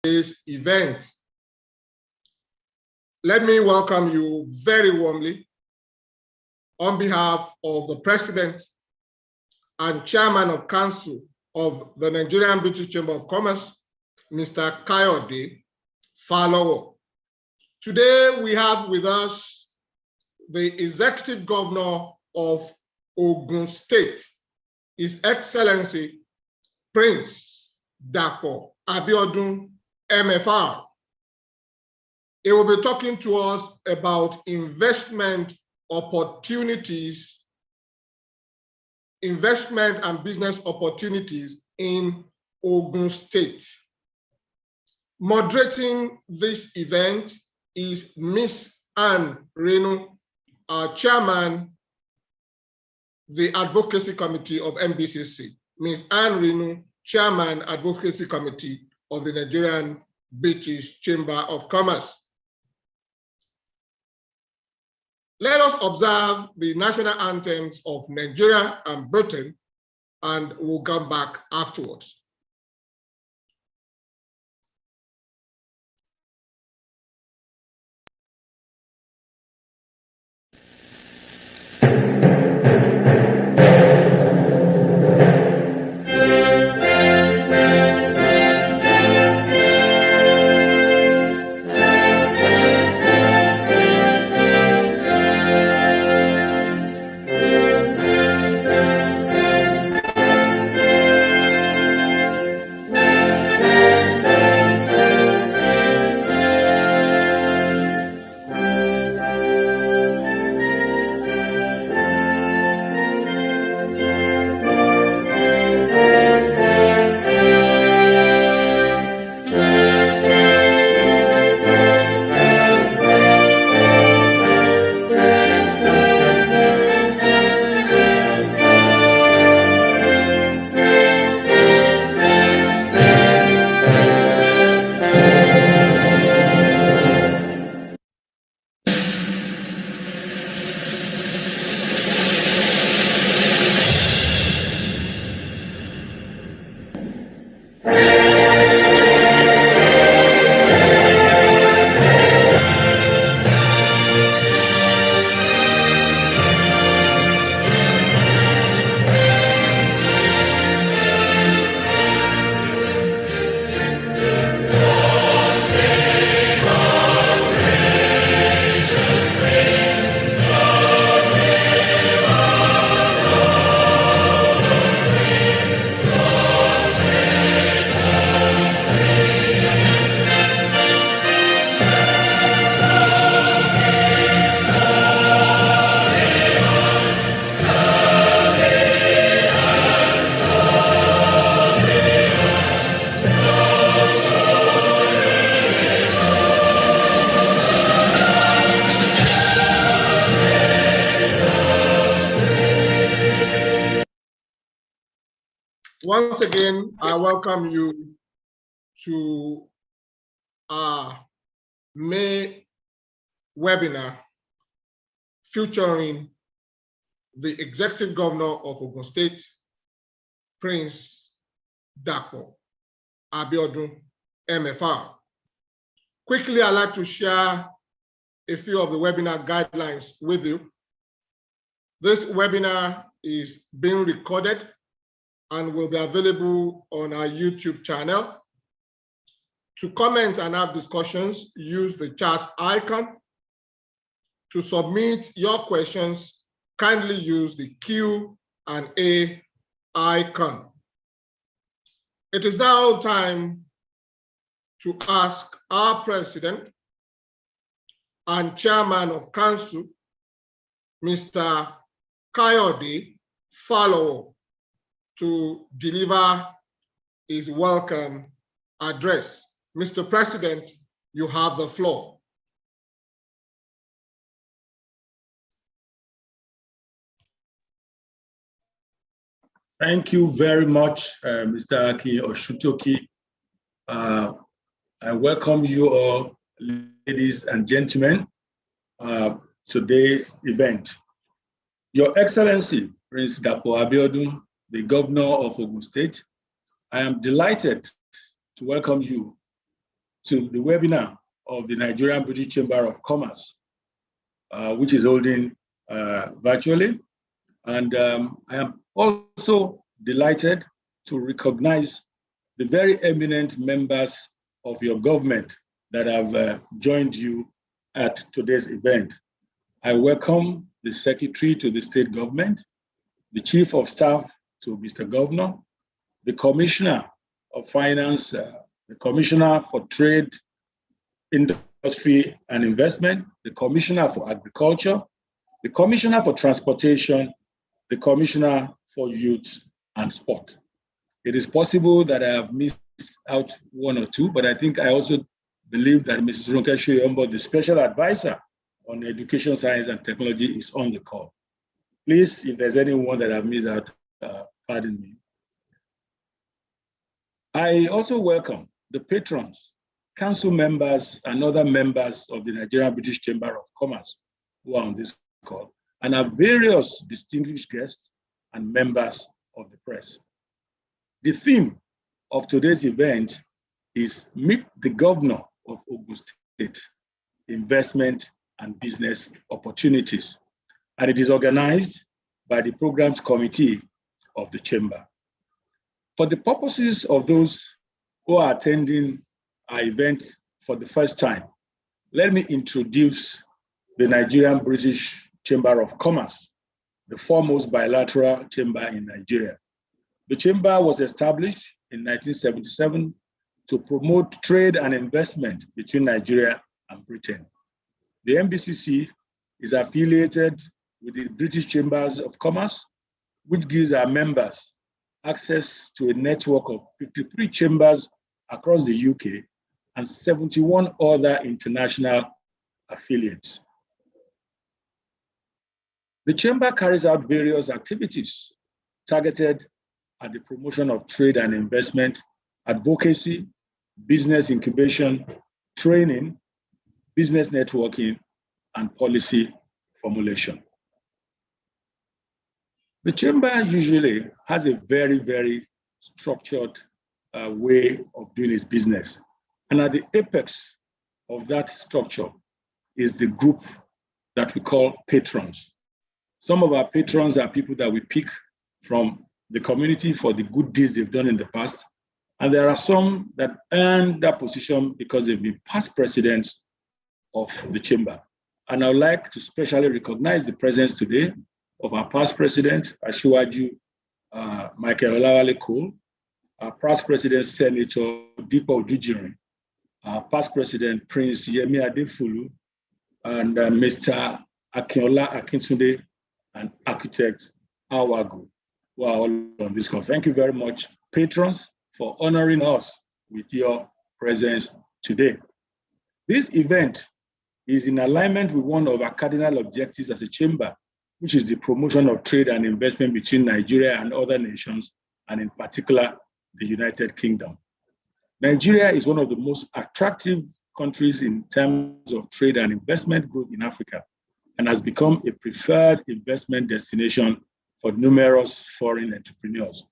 today's event. Let me welcome you very warmly on behalf of the President and Chairman of Council of the Nigerian-British Chamber of Commerce, Mr. Kayode Falowo. Today we have with us the Executive Governor of Ogun State, His Excellency Prince Dapo Abiodun, MFR. He will be talking to us about investment opportunities, investment and business opportunities in Ogun State. Moderating this event is Ms. Anne Renu, our Chairman, the Advocacy Committee of NBCC. Ms. Anne Renu, Chairman, Advocacy Committee of the Nigerian-British Chamber of Commerce. Let us observe the national anthems of Nigeria and Britain, and we'll come back afterwards. Once again, I welcome you to our May webinar featuring the Executive Governor of Ogun State, Prince Dapo Abiodun, MFR. Quickly, I'd like to share a few of the webinar guidelines with you. This webinar is being recorded and will be available on our YouTube channel. To comment and have discussions, use the chat icon. To submit your questions, kindly use the Q&A icon. It is now time to ask our President and Chairman of Council, Mr. Kayode Falowo, to deliver his welcome address. Mr. President, you have the floor. Thank you very much, Mr. Aki Oshutoki. I welcome you all, ladies and gentlemen, today's event. Your Excellency, Prince Dapo Abiodun, the Governor of Ogun State, I am delighted to welcome you to the webinar of the Nigerian-British Chamber of Commerce, which is holding virtually. And I am also delighted to recognize the very eminent members of your government that have joined you at today's event. I welcome the Secretary to the State Government, the Chief of Staff to Mr. Governor, the Commissioner of Finance, the Commissioner for Trade, Industry and Investment, the Commissioner for Agriculture, the Commissioner for Transportation, the Commissioner for Youth and Sport. It is possible that I have missed out one or two, but I think I also believe that Mrs. Ronke Shoyombo, the Special Advisor on Education, Science and Technology, is on the call. Please, if there's anyone that I've missed out, pardon me. I also welcome the patrons, council members, and other members of the Nigerian-British Chamber of Commerce who are on this call, and our various distinguished guests and members of the press. The theme of today's event is Meet the Governor of Ogun State, Investment and Business Opportunities, and it is organized by the Programs Committee of the Chamber. For the purposes of those who are attending our event for the first time, let me introduce the Nigerian-British Chamber of Commerce, the foremost bilateral chamber in Nigeria. The chamber was established in 1977 to promote trade and investment between Nigeria and Britain. The NBCC is affiliated with the British Chambers of Commerce, which gives our members access to a network of 53 chambers across the UK and 71 other international affiliates. The chamber carries out various activities targeted at the promotion of trade and investment, advocacy, business incubation, training, business networking, and policy formulation. The chamber usually has a very, very structured way of doing its business. And at the apex of that structure is the group that we call patrons. Some of our patrons are people that we pick from the community for the good deeds they've done in the past. And there are some that earn that position because they've been past presidents of the chamber. And I would like to specially recognize the presence today of our past president, Asiwaju Michael Olawale Cole, our past president, Senator Dipo Odujirin, our past president, Prince Yemi Adefulu, and Mr. Akinola Akintunde, and architect Awagu, who are all on this call. Thank you very much, patrons, for honoring us with your presence today. This event is in alignment with one of our cardinal objectives as a chamber, which is the promotion of trade and investment between Nigeria and other nations, and in particular, the United Kingdom. Nigeria is one of the most attractive countries in terms of trade and investment growth in Africa, and has become a preferred investment destination for numerous foreign entrepreneurs.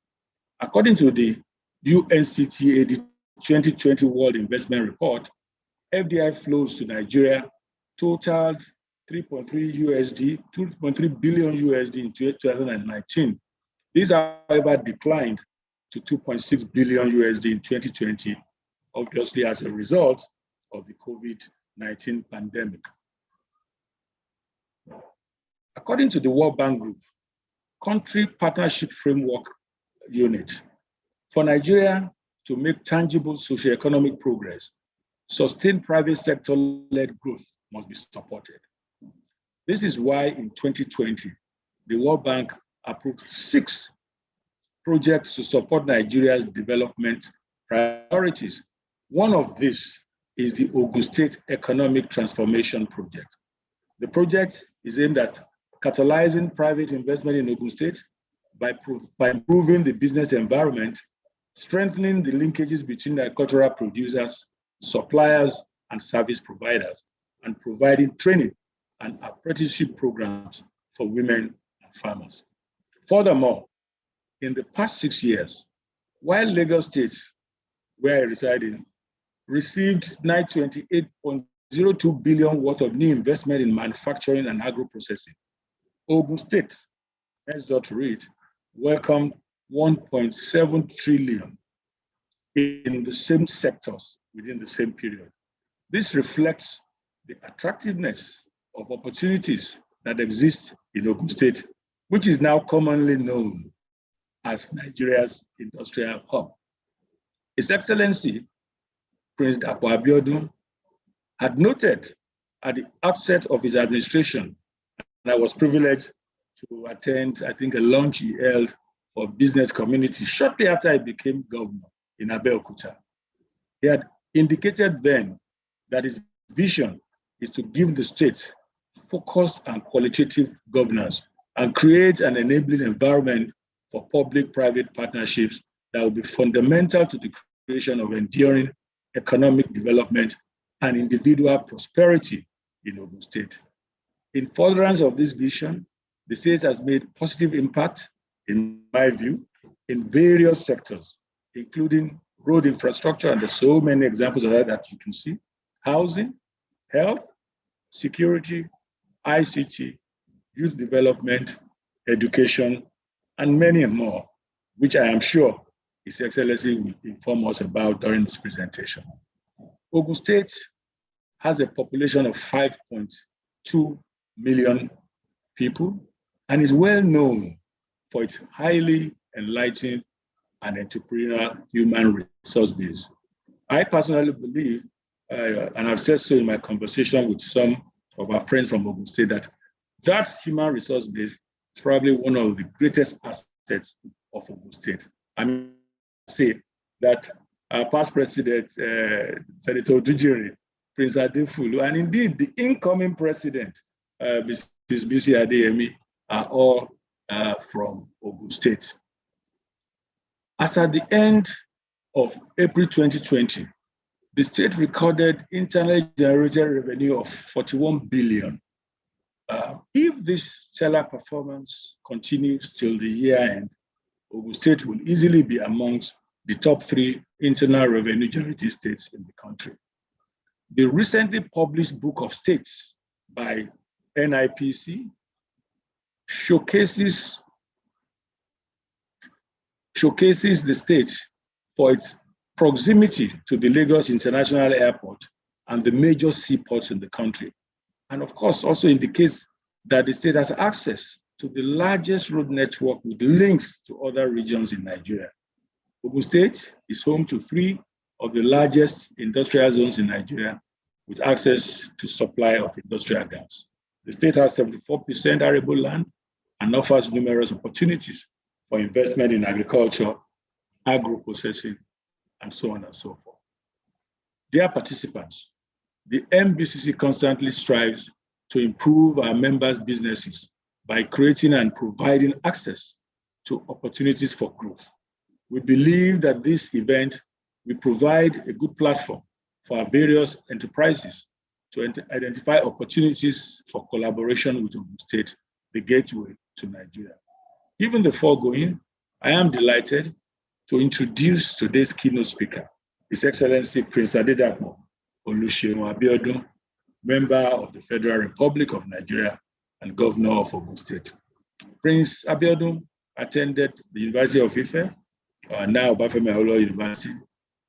According to the UNCTAD 2020 World Investment Report, FDI flows to Nigeria totaled $3.3 billion USD in 2019. These, however, declined to $2.6 billion USD in 2020, obviously as a result of the COVID-19 pandemic. According to the World Bank Group, Country Partnership Framework Unit, for Nigeria to make tangible socioeconomic progress, sustained private sector-led growth must be supported. This is why in 2020, the World Bank approved 6 projects to support Nigeria's development priorities. One of these is the Ogun State Economic Transformation Project. The project is aimed at catalyzing private investment in Ogun State by improving the business environment, strengthening the linkages between agricultural producers, suppliers, and service providers, and providing training and apprenticeship programs for women and farmers. Furthermore, in the past 6 years, while Lagos State, where I reside in, received 928.02 billion worth of new investment in manufacturing and agro-processing. Ogun State, next door to it, welcomed 1.7 trillion in the same sectors within the same period. This reflects the attractiveness of opportunities that exist in Ogun State, which is now commonly known as Nigeria's industrial hub. His Excellency, Prince Dapo Abiodun, had noted at the outset of his administration, and I was privileged to attend, I think, a lunch he held for business community shortly after I became governor in Abeokuta. He had indicated then that his vision is to give the state focused and qualitative governance and create an enabling environment for public-private partnerships that will be fundamental to the creation of enduring economic development and individual prosperity in Ogun State. In furtherance of this vision, the state has made positive impact, in my view, in various sectors, including road infrastructure, and there's so many examples of that you can see, housing, health, security, ICT, youth development, education, and many more, which I am sure His Excellency will inform us about during this presentation. Ogun State has a population of 5.2 million people and is well known for its highly enlightened and entrepreneurial human resource base. I personally believe, and I've said so in my conversation with some of our friends from Ogun State, that human resource base is probably one of the greatest assets of Ogun State. I mean, say that our past president, Senator Dujiri, Prince Adefulu, and indeed the incoming president, Mrs. Bisi Adeyemi, are all from Ogun State. As at the end of April 2020, the state recorded internally generated revenue of 41 billion. If this stellar performance continues till the year end, Ogun State will easily be amongst the top 3 internal revenue generating states in the country. The recently published Book of States by NIPC showcases the state for its proximity to the Lagos International Airport and the major seaports in the country. And of course, also indicates that the state has access to the largest road network with links to other regions in Nigeria. Ogun State is home to 3 of the largest industrial zones in Nigeria with access to supply of industrial gas. The state has 74% arable land and offers numerous opportunities for investment in agriculture, agro-processing, and so on and so forth. Dear participants, the NBCC constantly strives to improve our members' businesses by creating and providing access to opportunities for growth. We believe that this event will provide a good platform for our various enterprises to identify opportunities for collaboration with Ogun State, the gateway to Nigeria. Given the foregoing, I am delighted to introduce today's keynote speaker, His Excellency Prince Adedapo Oluseun Abiodun, member of the Federal Republic of Nigeria and Governor of Ogun State. Prince Abiodun attended the University of Ife, now Obafemi Awolowo University,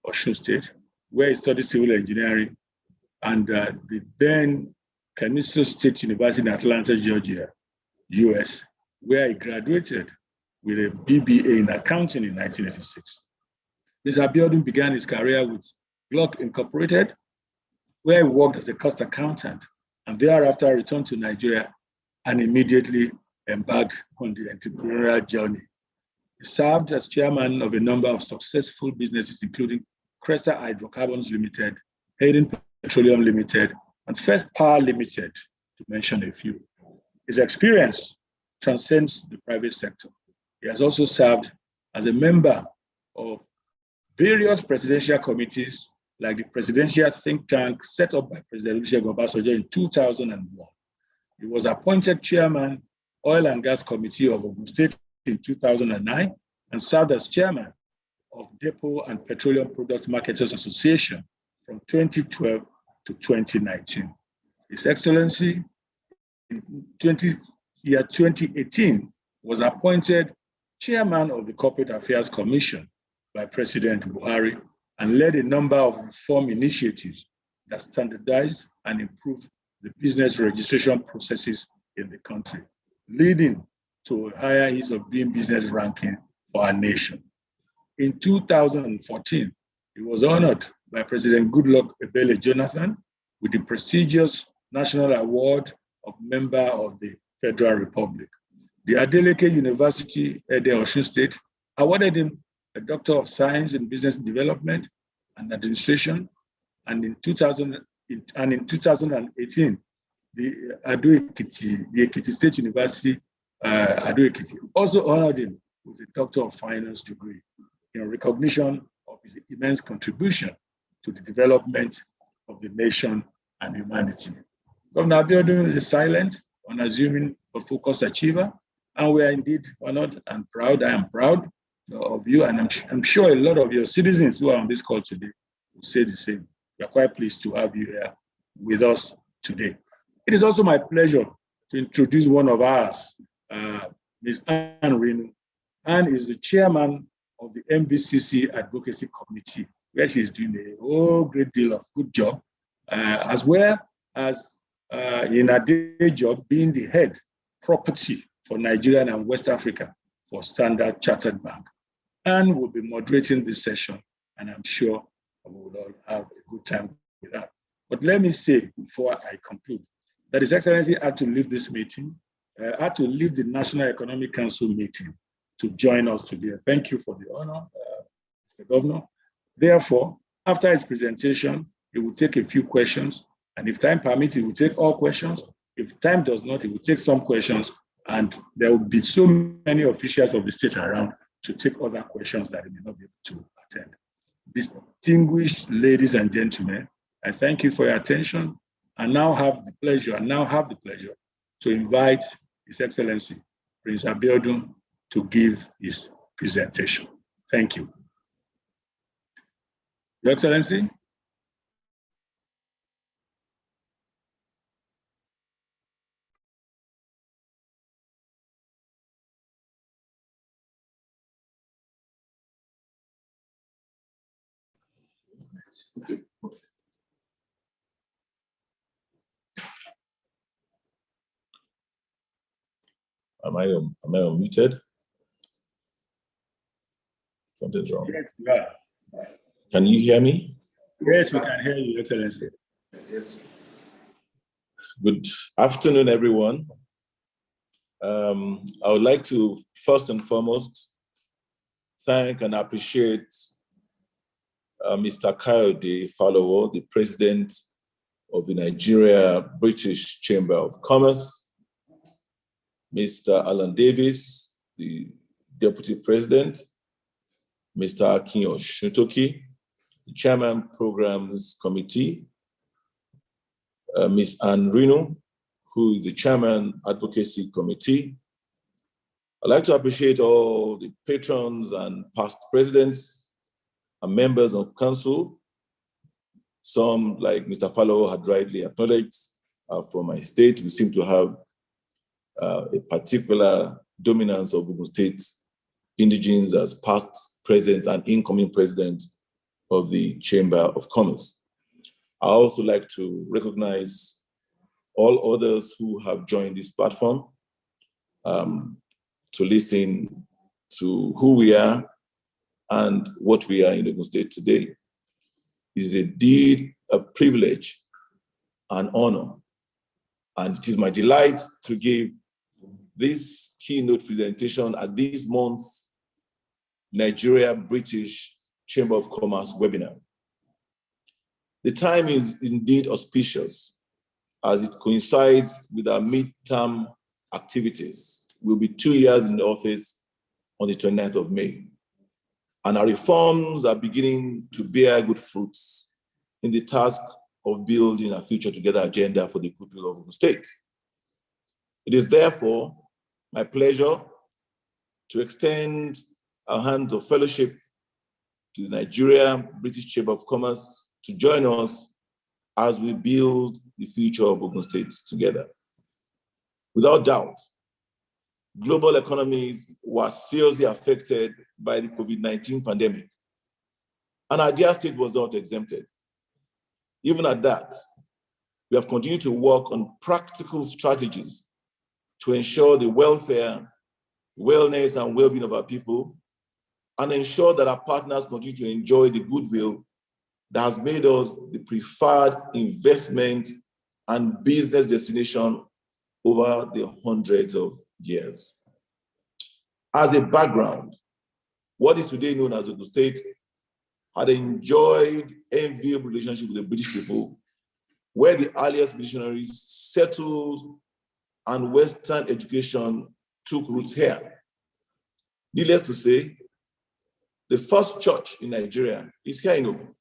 Osun State, where he studied civil engineering, and the then Kennesaw State University in Atlanta, Georgia, US, where he graduated with a BBA in accounting in 1986. Mr. Abiodun began his career with Glock Incorporated, where he worked as a cost accountant, and thereafter returned to Nigeria and immediately embarked on the entrepreneurial journey. He served as chairman of a number of successful businesses, including Cresta Hydrocarbons Limited, Hayden Petroleum Limited, and First Power Limited, to mention a few. His experience transcends the private sector. He has also served as a member of various presidential committees, like the presidential think tank set up by President Olusegun Obasanjo in 2001. He was appointed chairman, Oil and Gas Committee of Ogun State in 2009, and served as chairman of Depot and Petroleum Products Marketers Association from 2012 to 2019. His Excellency, in 2018, was appointed chairman of the Corporate Affairs Commission by President Buhari and led a number of reform initiatives that standardize and improve the business registration processes in the country, leading to a higher ease of doing business ranking for our nation. In 2014, he was honored by President Goodluck Ebele Jonathan with the prestigious National Award of Member of the Federal Republic. The Adeleke University, Ede Osun State, awarded him a Doctor of Science in Business Development and Administration, and in 2018, the Ekiti State University, Ado Ekiti, also honored him with a Doctor of Finance degree in recognition of his immense contribution to the development of the nation and humanity. Governor Abiodun is a silent, unassuming, but focused achiever, and we are indeed honored and proud. I am proud of you, and I'm sure a lot of your citizens who are on this call today will say the same. We are quite pleased to have you here with us today. It is also my pleasure to introduce one of ours, Ms. Anne Renu. Anne is the chairman of the NBCC Advocacy Committee, where she is doing a whole great deal of good job, as well as in a day job being the head property for Nigeria and West Africa for Standard Chartered Bank. Anne will be moderating this session, and I'm sure we will all have a good time with that. But let me say before I conclude that His Excellency had to leave this meeting, had to leave the National Economic Council meeting to join us today. Thank you for the honor, Mr. Governor. Therefore, after his presentation, he will take a few questions, and if time permits, he will take all questions. If time does not, he will take some questions, and there will be so many officials of the state around to take other questions that he may not be able to attend. Distinguished ladies and gentlemen, I thank you for your attention. I now have the pleasure to invite His Excellency, Prince Abiodun, to give his presentation. Thank you. Your Excellency. Am I unmuted? Something's wrong. Yes, we are. Can you hear me? Yes, we can hear you, Your Excellency. Yes. Good afternoon, everyone. I would like to first and foremost thank and appreciate Mr. Kayode Falowo, the President of the Nigeria-British Chamber of Commerce, Mr. Alan Davis, the Deputy President, Mr. Akinyo Shutoki, the Chairman Programs Committee, Ms. Anne Renu, who is the Chairman Advocacy Committee. I'd like to appreciate all the patrons and past presidents and members of council. Some, like Mr. Falowo had rightly acknowledged, from my state. We seem to have a particular dominance of Ogun State indigenes as past president and incoming president of the Chamber of Commerce. I also like to recognize all others who have joined this platform to listen to who we are and what we are in Ogun State today. It is indeed a privilege and honor, and it is my delight to give this keynote presentation at this month's Nigeria-British Chamber of Commerce webinar. The time is indeed auspicious as it coincides with our midterm activities. We'll be 2 years in the office on the 29th of May. And our reforms are beginning to bear good fruits in the task of building a future together agenda for the people of the state. It is therefore my pleasure to extend our hands of fellowship to the Nigeria-British Chamber of Commerce to join us as we build the future of Ogun State together. Without doubt, global economies were seriously affected by the COVID-19 pandemic, and our dear state was not exempted. Even at that, we have continued to work on practical strategies to ensure the welfare, wellness, and well-being of our people, and ensure that our partners continue to enjoy the goodwill that has made us the preferred investment and business destination over the hundreds of years. As a background, what is today known as Ogun State had enjoyed enviable relationship with the British people, where the earliest missionaries settled and Western education took roots here. Needless to say, the first church in Nigeria is here in Ogun.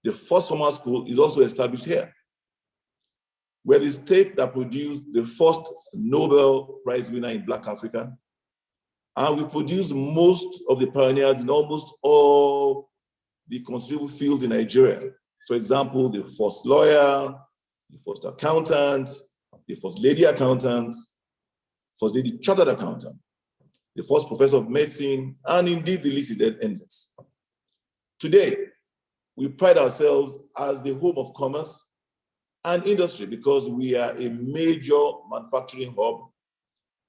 The first formal school is also established here. We're the state that produced the first Nobel Prize winner in Black Africa, and we produce most of the pioneers in almost all the considerable fields in Nigeria. For example, the first lawyer, the first accountant, the first lady accountant, first lady chartered accountant, the first professor of medicine, and indeed the list is endless. Today, we pride ourselves as the home of commerce and industry because we are a major manufacturing hub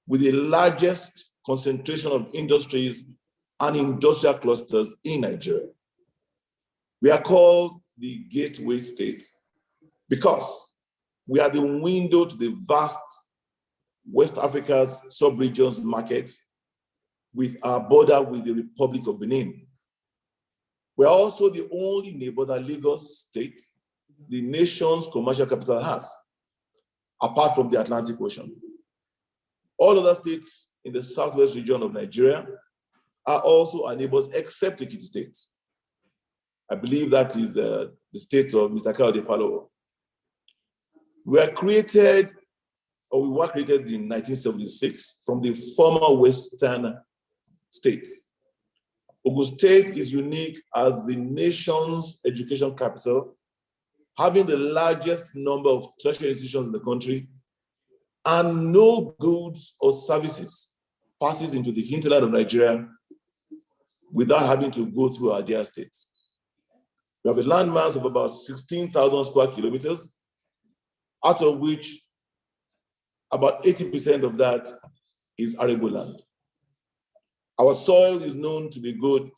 with the largest concentration of industries and industrial clusters in Nigeria. We are called the Gateway State because we are the window to the vast West Africa's sub-regions market with our border with the Republic of Benin. We are also the only neighbor that Lagos State, the nation's commercial capital, has, apart from the Atlantic Ocean. All other states in the southwest region of Nigeria are also our neighbors except Ekiti State. I believe that is the state of Mr. Kayode Falowo. We were created in 1976 from the former Western states. Ogun State is unique as the nation's education capital, having the largest number of tertiary institutions in the country, and no goods or services passes into the hinterland of Nigeria without having to go through our dear states. We have a landmass of about 16,000 square kilometers, out of which about 80% of that is arable land. Our soil is known to be good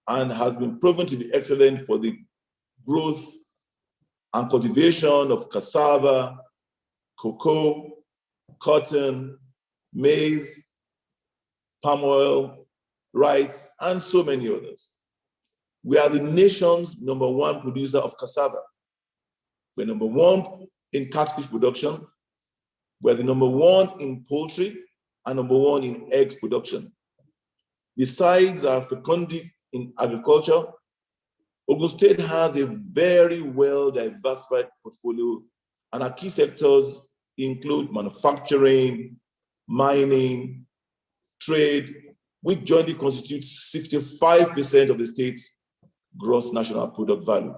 and has been proven to be excellent for the growth and cultivation of cassava, cocoa, cotton, maize, palm oil, rice, and so many others. We are the nation's #1 producer of cassava. We're #1 in catfish production. We're the #1 in poultry and #1 in eggs production. Besides our fecundity in agriculture, Ogun State has a very well diversified portfolio, and our key sectors include manufacturing, mining, trade, which jointly constitute 65% of the state's gross national product value.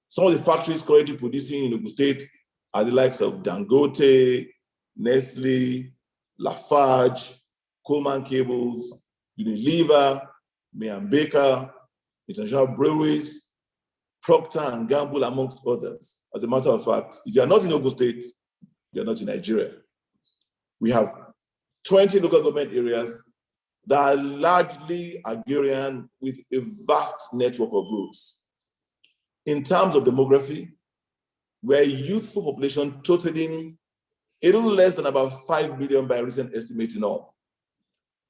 Some of the factories currently producing in Ogun State are the likes of Dangote, Nestle, Lafarge, Coleman Cables, Unilever, May & Baker, International Breweries, Procter & Gamble, amongst others. As a matter of fact, if you are not in Ogun State, you are not in Nigeria. We have 20 local government areas that are largely agrarian with a vast network of roads. In terms of demography, we're a youthful population totaling a little less than about 5 million by recent estimates in all.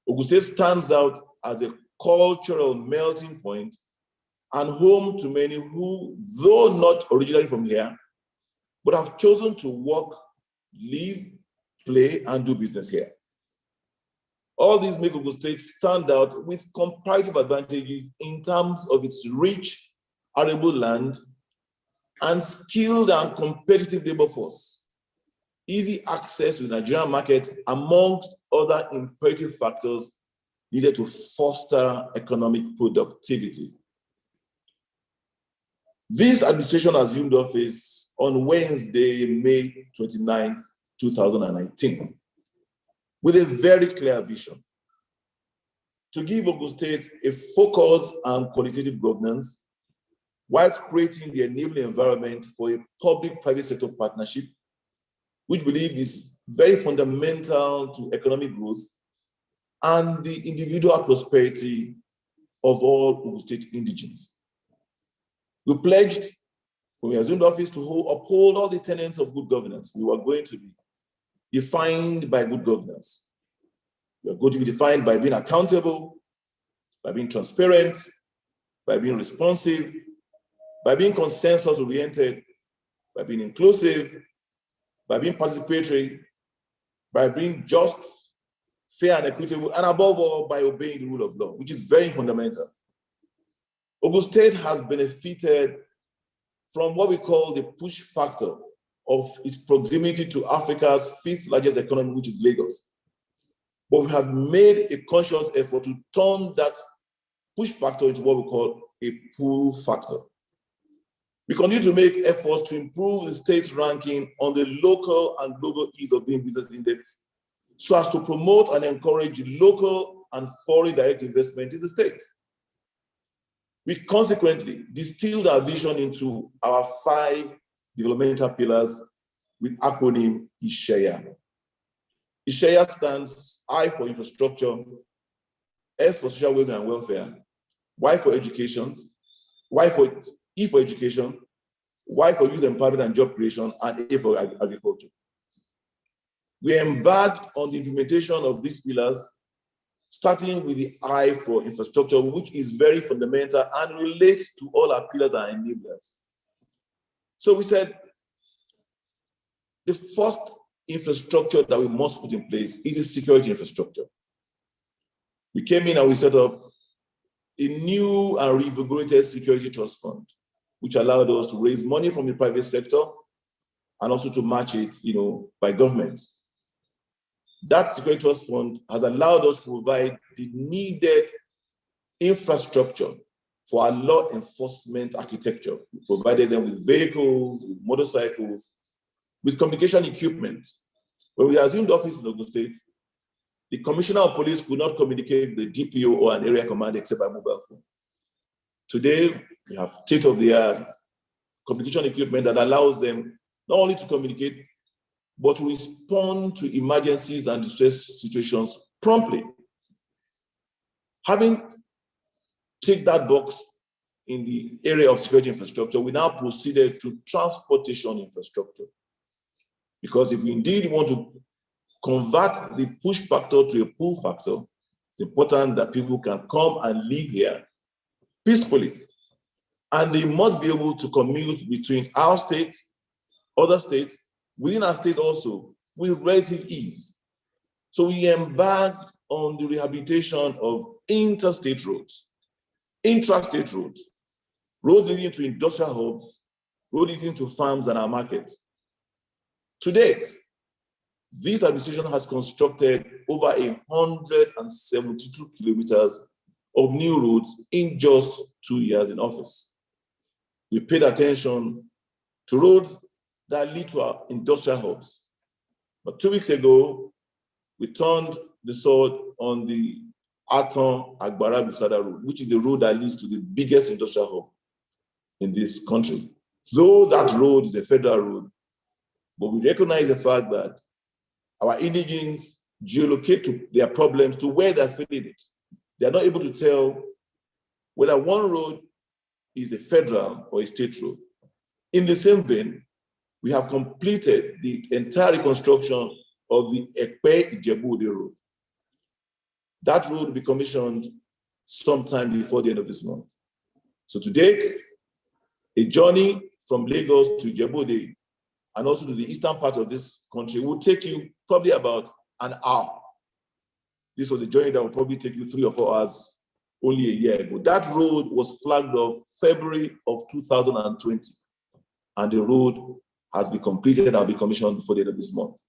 Ogun State stands out as a cultural melting point and home to many who, though not originally from here, but have chosen to work, live, play, and do business here. All these make Ogun State stand out with comparative advantages in terms of its rich, arable land and skilled and competitive labor force, easy access to the Nigerian market, amongst other imperative factors needed to foster economic productivity. This administration assumed office on Wednesday, May 29th, 2019, with a very clear vision to give Ogun State a focused and qualitative governance, whilst creating the enabling environment for a public-private sector partnership, which we believe is very fundamental to economic growth and the individual prosperity of all Ogun State indigenes. We pledged, when we assumed office, to uphold all the tenets of good governance. We were going to be defined by good governance. We are going to be defined by being accountable, by being transparent, by being responsive, by being consensus-oriented, by being inclusive, by being participatory, by being just, fair and equitable, and above all, by obeying the rule of law, which is very fundamental. Ogun State has benefited from what we call the push factor of its proximity to Africa's 5th largest economy, which is Lagos. But we have made a conscious effort to turn that push factor into what we call a pull factor. We continue to make efforts to improve the state's ranking on the local and global ease of doing business index, so as to promote and encourage local and foreign direct investment in the state. We consequently distilled our vision into our 5 developmental pillars with acronym ISHEYA. ISHEYA stands I for infrastructure, S for social well-being and welfare, Y for education, E for education, Y for youth empowerment and job creation, and A for agriculture. We embarked on the implementation of these pillars, starting with the I for infrastructure, which is very fundamental and relates to all our pillars and enablers. So we said, the first infrastructure that we must put in place is a security infrastructure. We came in and we set up a new and reinvigorated security trust fund, which allowed us to raise money from the private sector and also to match it, by government. That security trust fund has allowed us to provide the needed infrastructure for our law enforcement architecture. We provided them with vehicles, with motorcycles, with communication equipment. When we assumed office in Ogun State, the commissioner of police could not communicate with the DPO or an area commander except by mobile phone. Today, we have state-of-the-art communication equipment that allows them not only to communicate, but to respond to emergencies and distress situations promptly. Having ticked that box in the area of security infrastructure, we now proceeded to transportation infrastructure. Because if we indeed want to convert the push factor to a pull factor, it's important that people can come and live here peacefully. And they must be able to commute between our state, other states, within our state also, with relative ease. So we embarked on the rehabilitation of interstate roads, intrastate roads, roads leading to industrial hubs, roads leading to farms and our market. To date, this administration has constructed over 172 kilometers of new roads in just 2 years in office. We paid attention to roads that lead to our industrial hubs. But 2 weeks ago, we turned the sword on the Aton-Agbara-Busada road, which is the road that leads to the biggest industrial hub in this country. Though that road is a federal road, but we recognize the fact that our indigenes geolocate their problems to where they're feeling it. They're not able to tell whether one road is a federal or a state road. In the same vein, we have completed the entire reconstruction of the Ekpe-Ijebu-Ode road. That road will be commissioned sometime before the end of this month. So to date, a journey from Lagos to Ijebu-Ode and also to the eastern part of this country will take you probably about an hour. This was a journey that will probably take you 3 or 4 hours only a year ago. That road was flagged off February of 2020, and the road has been completed and will be commissioned before the end of this month.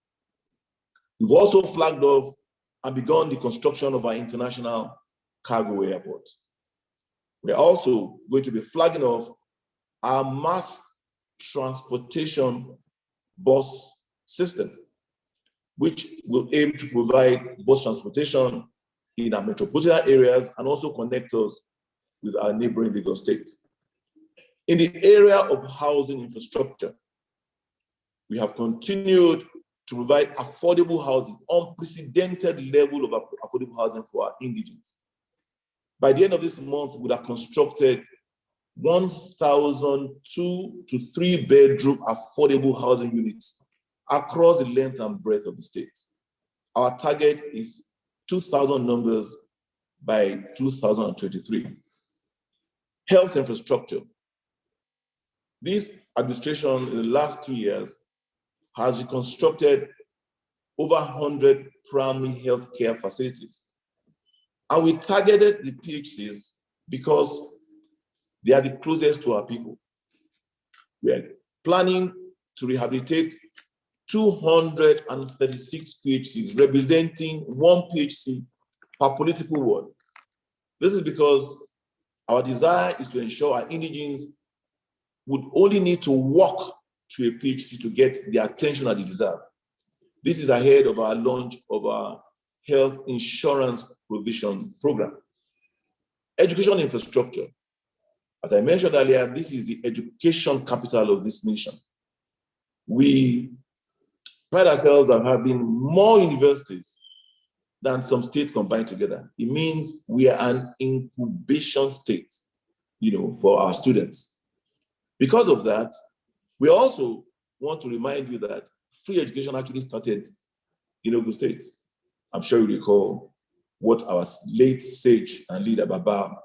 We've also flagged off and begun the construction of our international cargo airport. We're also going to be flagging off our mass transportation bus system, which will aim to provide bus transportation in our metropolitan areas and also connect us with our neighboring Lagos state. In the area of housing infrastructure, we have continued to provide affordable housing, unprecedented level of affordable housing for our indigents. By the end of this month, we have constructed 1,002 to 3-bedroom affordable housing units across the length and breadth of the state. Our target is 2,000 numbers by 2023. Health infrastructure. This administration in the last 2 years has reconstructed over 100 primary healthcare facilities. And we targeted the PHCs because they are the closest to our people. We are planning to rehabilitate 236 PHCs, representing 1 PHC per political ward. This is because our desire is to ensure our indigents would only need to walk to a PHC to get the attention that they deserve. This is ahead of our launch of our health insurance provision program. Education infrastructure. As I mentioned earlier, this is the education capital of this nation. We pride ourselves on having more universities than some states combined together. It means we are an incubation state, for our students. Because of that, we also want to remind you that free education actually started in Ogun State. I'm sure you recall what our late sage and leader, Obafemi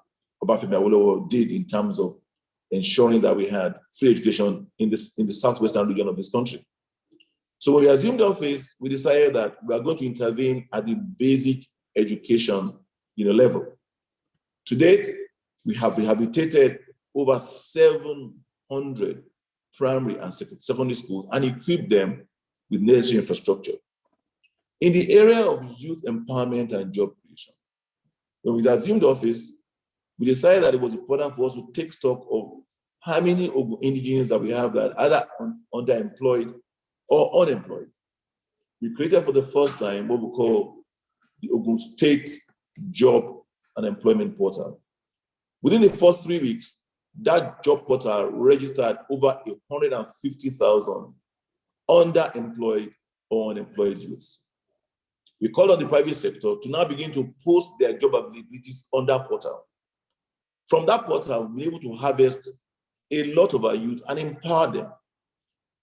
Awolowo, did in terms of ensuring that we had free education in the southwestern region of this country. So when we assumed office, we decided that we are going to intervene at the basic education level. To date, we have rehabilitated over 700 primary and secondary schools and equipped them with necessary infrastructure. In the area of youth empowerment and job creation, when we assumed office, we decided that it was important for us to take stock of how many indigents that we have that are either underemployed or unemployed. We created for the first time what we call the Ogun State Job and Employment Portal. Within the first 3 weeks, that job portal registered over 150,000 underemployed or unemployed youths. We called on the private sector to now begin to post their job availabilities on that portal. From that portal, we'll be able to harvest a lot of our youth and empower them.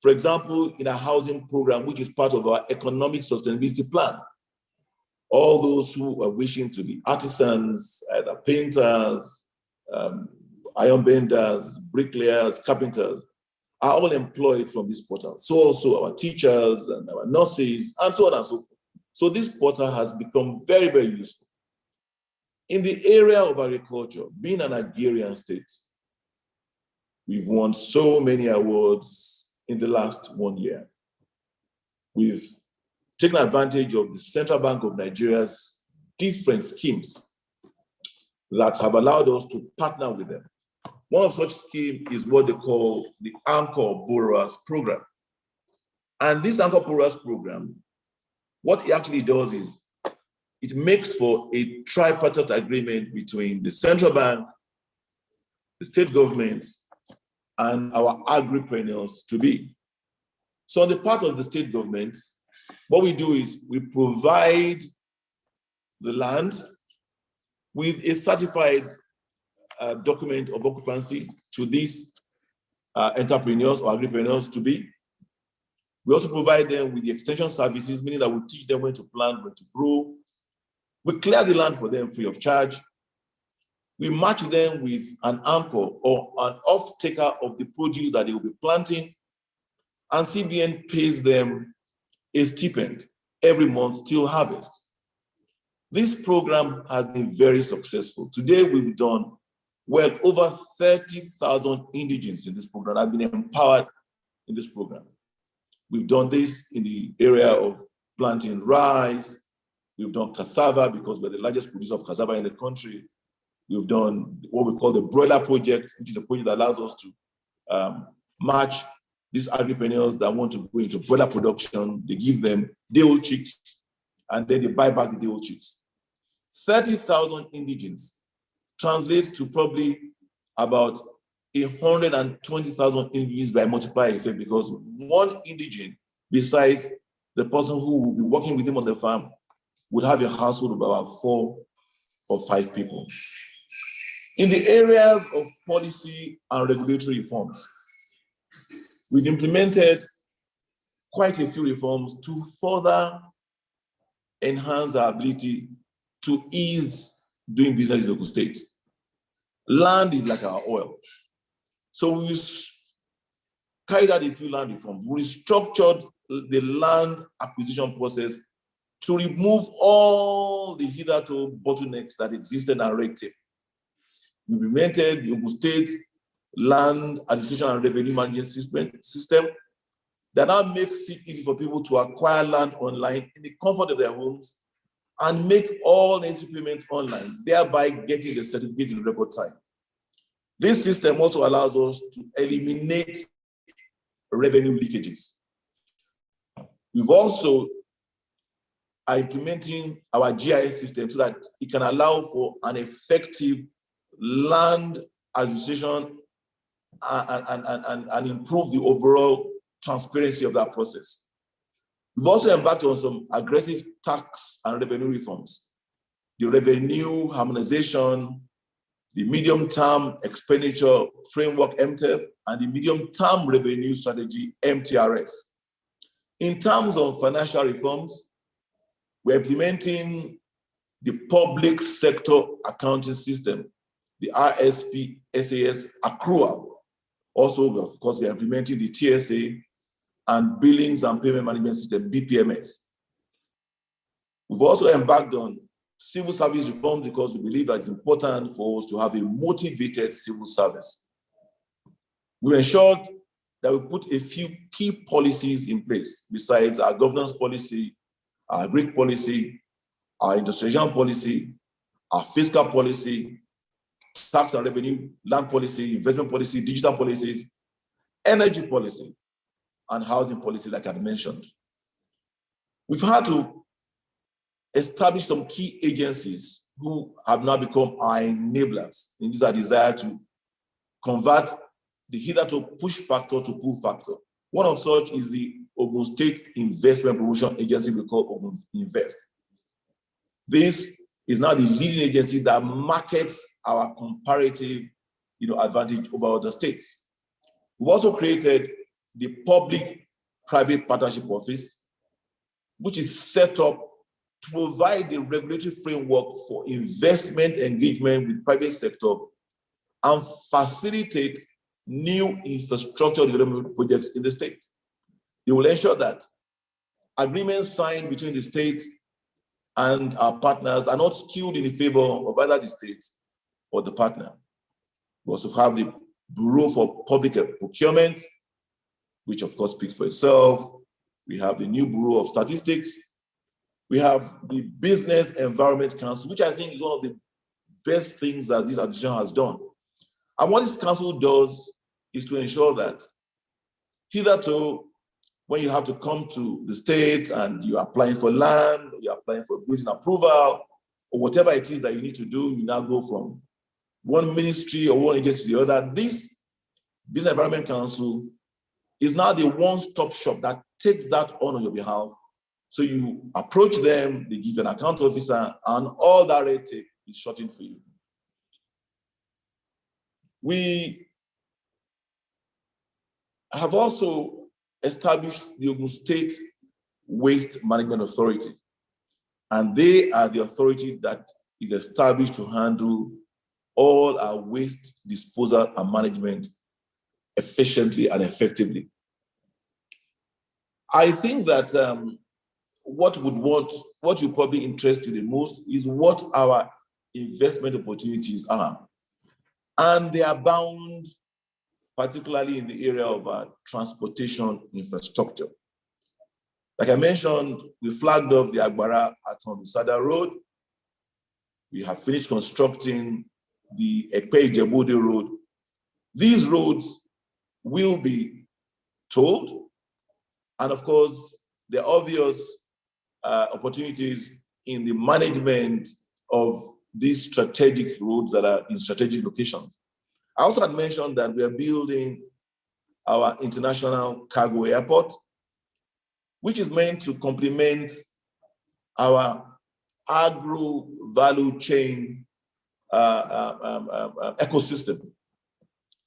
For example, in our housing program, which is part of our economic sustainability plan, all those who are wishing to be artisans, either painters, iron benders, bricklayers, carpenters, are all employed from this portal. So also our teachers and our nurses, and so on and so forth. So this portal has become very, very useful. In the area of agriculture, being an agrarian state, we've won so many awards in the last 1 year. We've taken advantage of the Central Bank of Nigeria's different schemes that have allowed us to partner with them. One of such schemes is what they call the Anchor Borrowers Program. And this Anchor Borrowers Program, what it actually does is it makes for a tripartite agreement between the central bank, the state government, and our agripreneurs to be. So on the part of the state government, what we do is we provide the land with a certified document of occupancy to these entrepreneurs or agripreneurs to be. We also provide them with the extension services, meaning that we teach them when to plant, when to grow. We clear the land for them free of charge. We match them with an anchor or an off-taker of the produce that they will be planting, and CBN pays them a stipend every month till harvest. This program has been very successful. Today, we've done well over 30,000 indigents in this program have been empowered in this program. We've done this in the area of planting rice. We've done cassava because we're the largest producer of cassava in the country. We've done what we call the broiler project, which is a project that allows us to match these agripreneurs that want to go into broiler production. They give them day-old chicks, and then they buy back the day-old chicks. 30,000 indigens translates to probably about 120,000 indigens by multiplier effect, because one indigen, besides the person who will be working with him on the farm, would have a household of about 4 or 5 people. In the areas of policy and regulatory reforms, we've implemented quite a few reforms to further enhance our ability to ease doing business in Ogun State. Land is like our oil. So we carried out a few land reforms. We restructured the land acquisition process to remove all the hitherto bottlenecks that existed and red tape. We implemented the Ogun State Land Administration and Revenue Management system that now makes it easy for people to acquire land online in the comfort of their homes and make all necessary payments online, thereby getting the certificate in record time. This system also allows us to eliminate revenue leakages. We've also are implementing our GIS system so that it can allow for an effective land administration and improve the overall transparency of that process. We've also embarked on some aggressive tax and revenue reforms, the revenue harmonization, the medium-term expenditure framework, MTEF, and the medium-term revenue strategy, MTRS. In terms of financial reforms, we're implementing the public sector accounting system, the RSP SAS accrual. Also, of course, we are implementing the TSA and billings and payment management system, BPMS. We've also embarked on civil service reforms because we believe that it's important for us to have a motivated civil service. We ensured that we put a few key policies in place besides our governance policy, our agri policy, our industrialization policy, our fiscal policy, tax and revenue, land policy, investment policy, digital policies, energy policy, and housing policy, like I mentioned. We've had to establish some key agencies who have now become our enablers in this desire to convert the hitherto push factor to pull factor. One of such is the Ogun State Investment Promotion Agency we call Ogun Invest. This is now the leading agency that markets our comparative advantage over other states. We've also created the Public-Private Partnership Office, which is set up to provide the regulatory framework for investment engagement with private sector and facilitate new infrastructure development projects in the state. They will ensure that agreements signed between the state and our partners are not skewed in the favor of either the state or the partner. We also have the Bureau for Public Procurement, which of course speaks for itself. We have the new Bureau of Statistics. We have the Business Environment Council, which I think is one of the best things that this administration has done. And what this council does is to ensure that hitherto, when you have to come to the state and you're applying for land, or you're applying for building approval, or whatever it is that you need to do, you now go from one ministry or one agency to the other. This Business Environment Council is now the one-stop shop that takes that on your behalf. So you approach them, they give you an account officer, and all that red tape is shortened for you. We have also established the Ogun State Waste Management Authority, and they are the authority that is established to handle all our waste disposal and management efficiently and effectively. I think that what will probably interest you the most is what our investment opportunities are. And they are bound, particularly in the area of transportation infrastructure. Like I mentioned, we flagged off the Agbara Aton-Usada Road. We have finished constructing the Ekpe-Ijebode Road. These roads will be told. And of course, the obvious opportunities in the management of these strategic roads that are in strategic locations. I also had mentioned that we are building our international cargo airport, which is meant to complement our agro value chain ecosystem.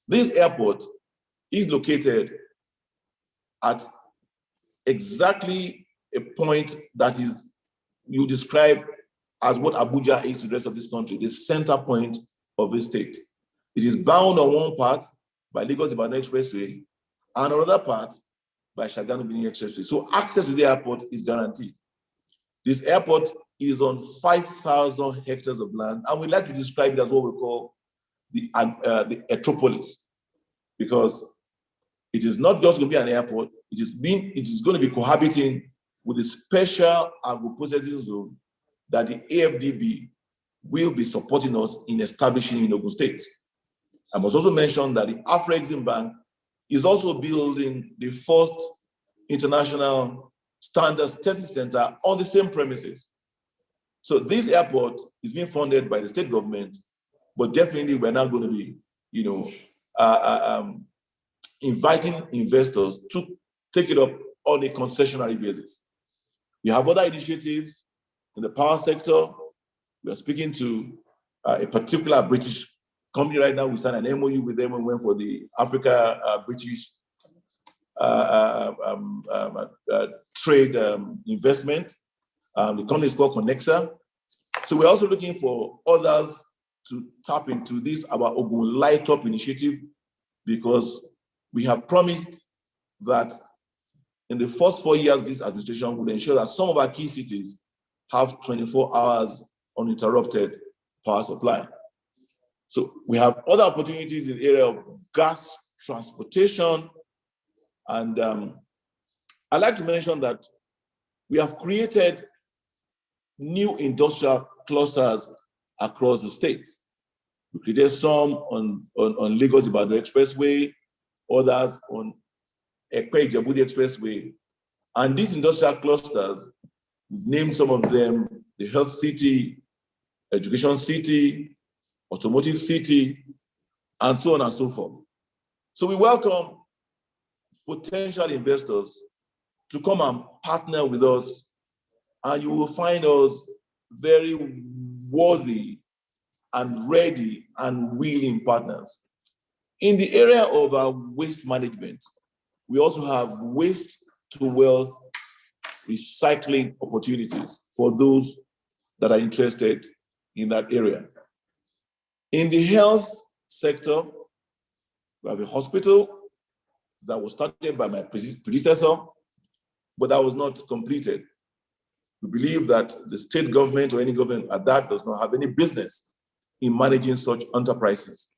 This airport is located at exactly a point that is, you describe as what Abuja is to the rest of this country, the center point of the state. It is bound on one part by Lagos-Ibadan Expressway and another part by Shagamu-Benin Expressway. So access to the airport is guaranteed. This airport is on 5,000 hectares of land, and we like to describe it as what we call the Etropolis, because it is not just going to be an airport, it is going to be cohabiting with the special agro-processing zone that the AFDB will be supporting us in establishing in Ogun State. I must also mention that the Afrexim Bank is also building the first international standards testing center on the same premises. So this airport is being funded by the state government, but definitely we're not going to be, inviting investors to take it up on a concessionary basis. We have other initiatives in the power sector. We are speaking to a particular British company right now. We signed an MOU with them and went for the Africa-British trade investment. The company is called Connexa. So we're also looking for others to tap into this, our Ogun Light Up initiative, because we have promised that in the first 4 years of this administration, we'll ensure that some of our key cities have 24 hours uninterrupted power supply. So we have other opportunities in the area of gas transportation. And I'd like to mention that we have created new industrial clusters across the state. We created some on Lagos-Ibadan Expressway, others on Ekpe-Ijebu Expressway. And these industrial clusters, we've named some of them the Health City, Education City, Automotive City, and so on and so forth. So we welcome potential investors to come and partner with us, and you will find us very worthy and ready and willing partners. In the area of our waste management, we also have waste to wealth recycling opportunities for those that are interested in that area. In the health sector, we have a hospital that was started by my predecessor, but that was not completed. We believe that the state government or any government at that does not have any business in managing such enterprises.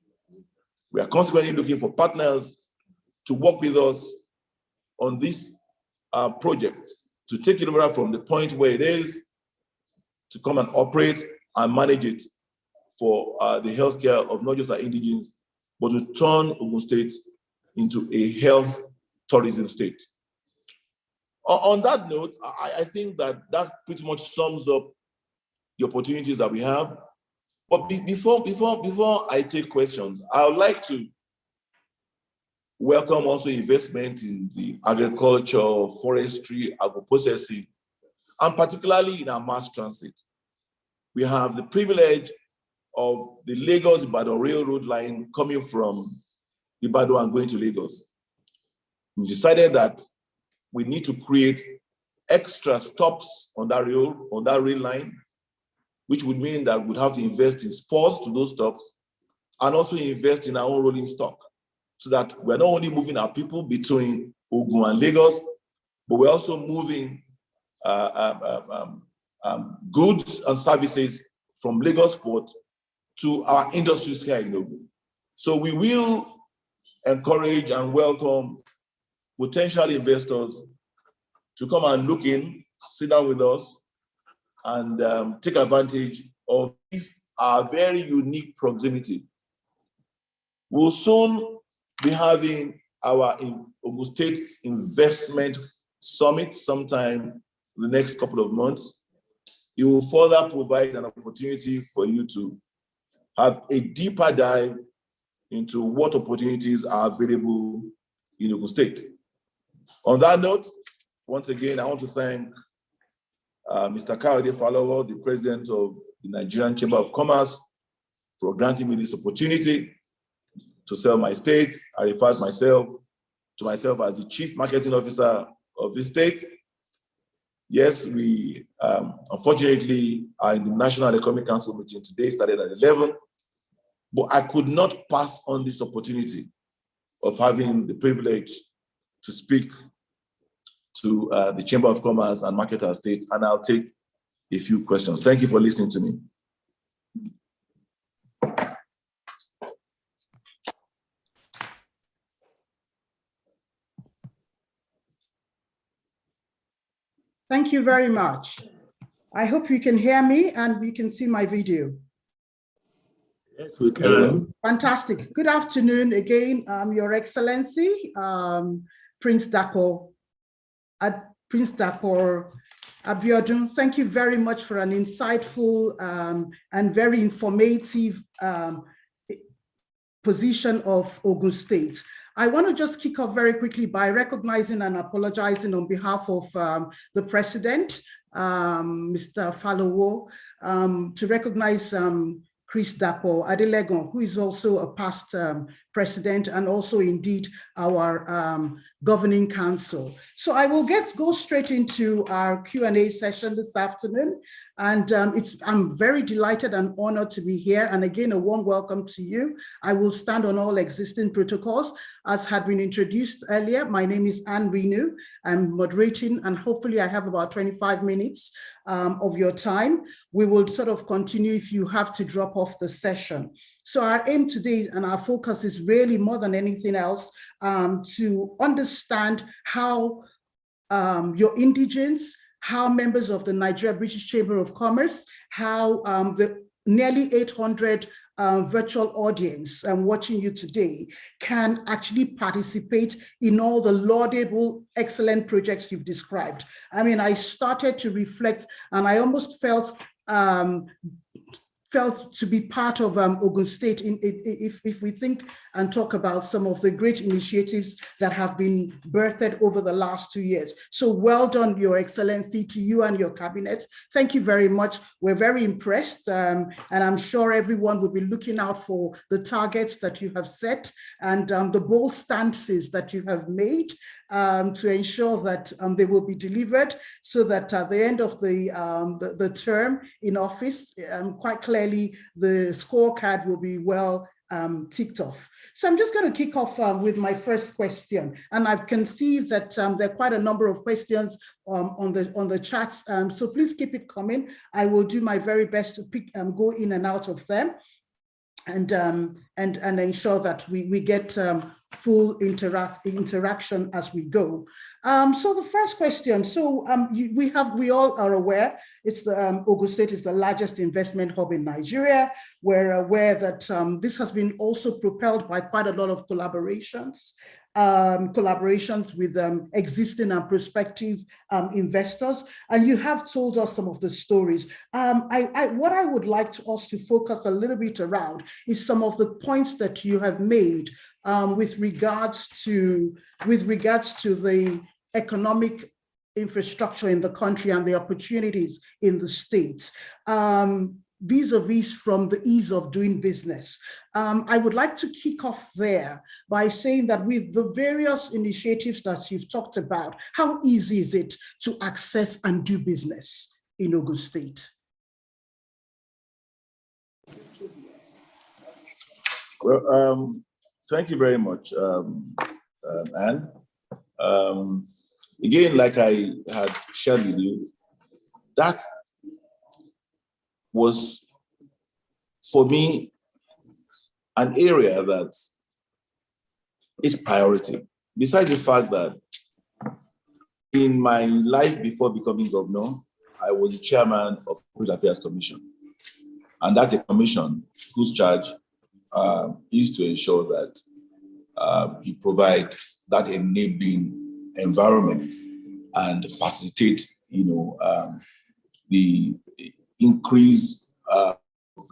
We are consequently looking for partners to work with us on this project, to take it over from the point where it is, to come and operate and manage it for the healthcare of not just our indigenes, but to turn Ogun State into a health tourism state. On that note, I think that pretty much sums up the opportunities that we have. But before I take questions, I would like to welcome also investment in the agriculture, forestry, agro-processing, and particularly in our mass transit. We have the privilege of the Lagos-Ibadan railroad line coming from Ibadan and going to Lagos. We've decided that we need to create extra stops on that rail line, which would mean that we'd have to invest in spurs to those stops and also invest in our own rolling stock, so that we're not only moving our people between Ogun and Lagos, but we're also moving goods and services from Lagos Port to our industries here in Ogun. So we will encourage and welcome potential investors to come and look in, sit down with us, and take advantage of this, our very unique proximity. We'll soon be having our Ogun State Investment Summit sometime in the next couple of months. It will further provide an opportunity for you to have a deeper dive into what opportunities are available in Ogun State. On that note, once again, I want to thank Mr. Kayode Falowo, the president of the Nigerian Chamber of Commerce, for granting me this opportunity to sell my state. I refer to myself as the chief marketing officer of this state. Yes, we unfortunately are in the National Economic Council meeting today, started at 11, but I could not pass on this opportunity of having the privilege to speak to the Chamber of Commerce and market our state, and I'll take a few questions. Thank you for listening to me. Thank you very much. I hope you can hear me and we can see my video. Yes, we can. Fantastic. Good afternoon again, Your Excellency, Prince Dapo Abiodun. Thank you very much for an insightful and very informative position of Ogun State. I want to just kick off very quickly by recognizing and apologizing on behalf of the president, Mr. Falowo, to recognize Chris Dapo Adelegon, who is also a past president and also indeed our governing council. So I will go straight into our Q&A session this afternoon. And I'm very delighted and honored to be here. And again, a warm welcome to you. I will stand on all existing protocols as had been introduced earlier. My name is Anne Renu. I'm moderating and hopefully I have about 25 minutes of your time. We will sort of continue if you have to drop off the session. So our aim today and our focus is really more than anything else to understand how your indigents, how members of the Nigeria-British Chamber of Commerce, how the nearly 800 virtual audience watching you today can actually participate in all the laudable, excellent projects you've described. I mean, I started to reflect and I almost felt to be part of Ogun State if we think and talk about some of the great initiatives that have been birthed over the last 2 years. So well done, Your Excellency, to you and your cabinet. Thank you very much. We're very impressed and I'm sure everyone will be looking out for the targets that you have set and the bold stances that you have made to ensure that they will be delivered so that at the end of the term in office, quite clearly the scorecard will be well ticked off. So I'm just going to kick off with my first question, and I can see that there are quite a number of questions on the chats. So please keep it coming. I will do my very best to go in and out of them, and ensure that we get full interaction as we go. So the first question, so we all are aware, it's the Ogun State is the largest investment hub in Nigeria. We're aware that this has been also propelled by quite a lot of collaborations with existing and prospective investors, and you have told us some of the stories. What I would like us to focus a little bit around is some of the points that you have made with regards to the economic infrastructure in the country and the opportunities in the state. Vis-a-vis from the ease of doing business. I would like to kick off there by saying that with the various initiatives that you've talked about, how easy is it to access and do business in Ogun State? Well, thank you very much, Anne. Again, like I had shared with you, that was, for me, an area that is priority. Besides the fact that in my life before becoming governor, I was the chairman of the Public Affairs Commission. And that's a commission whose charge is to ensure that you provide that enabling environment and facilitate, the increase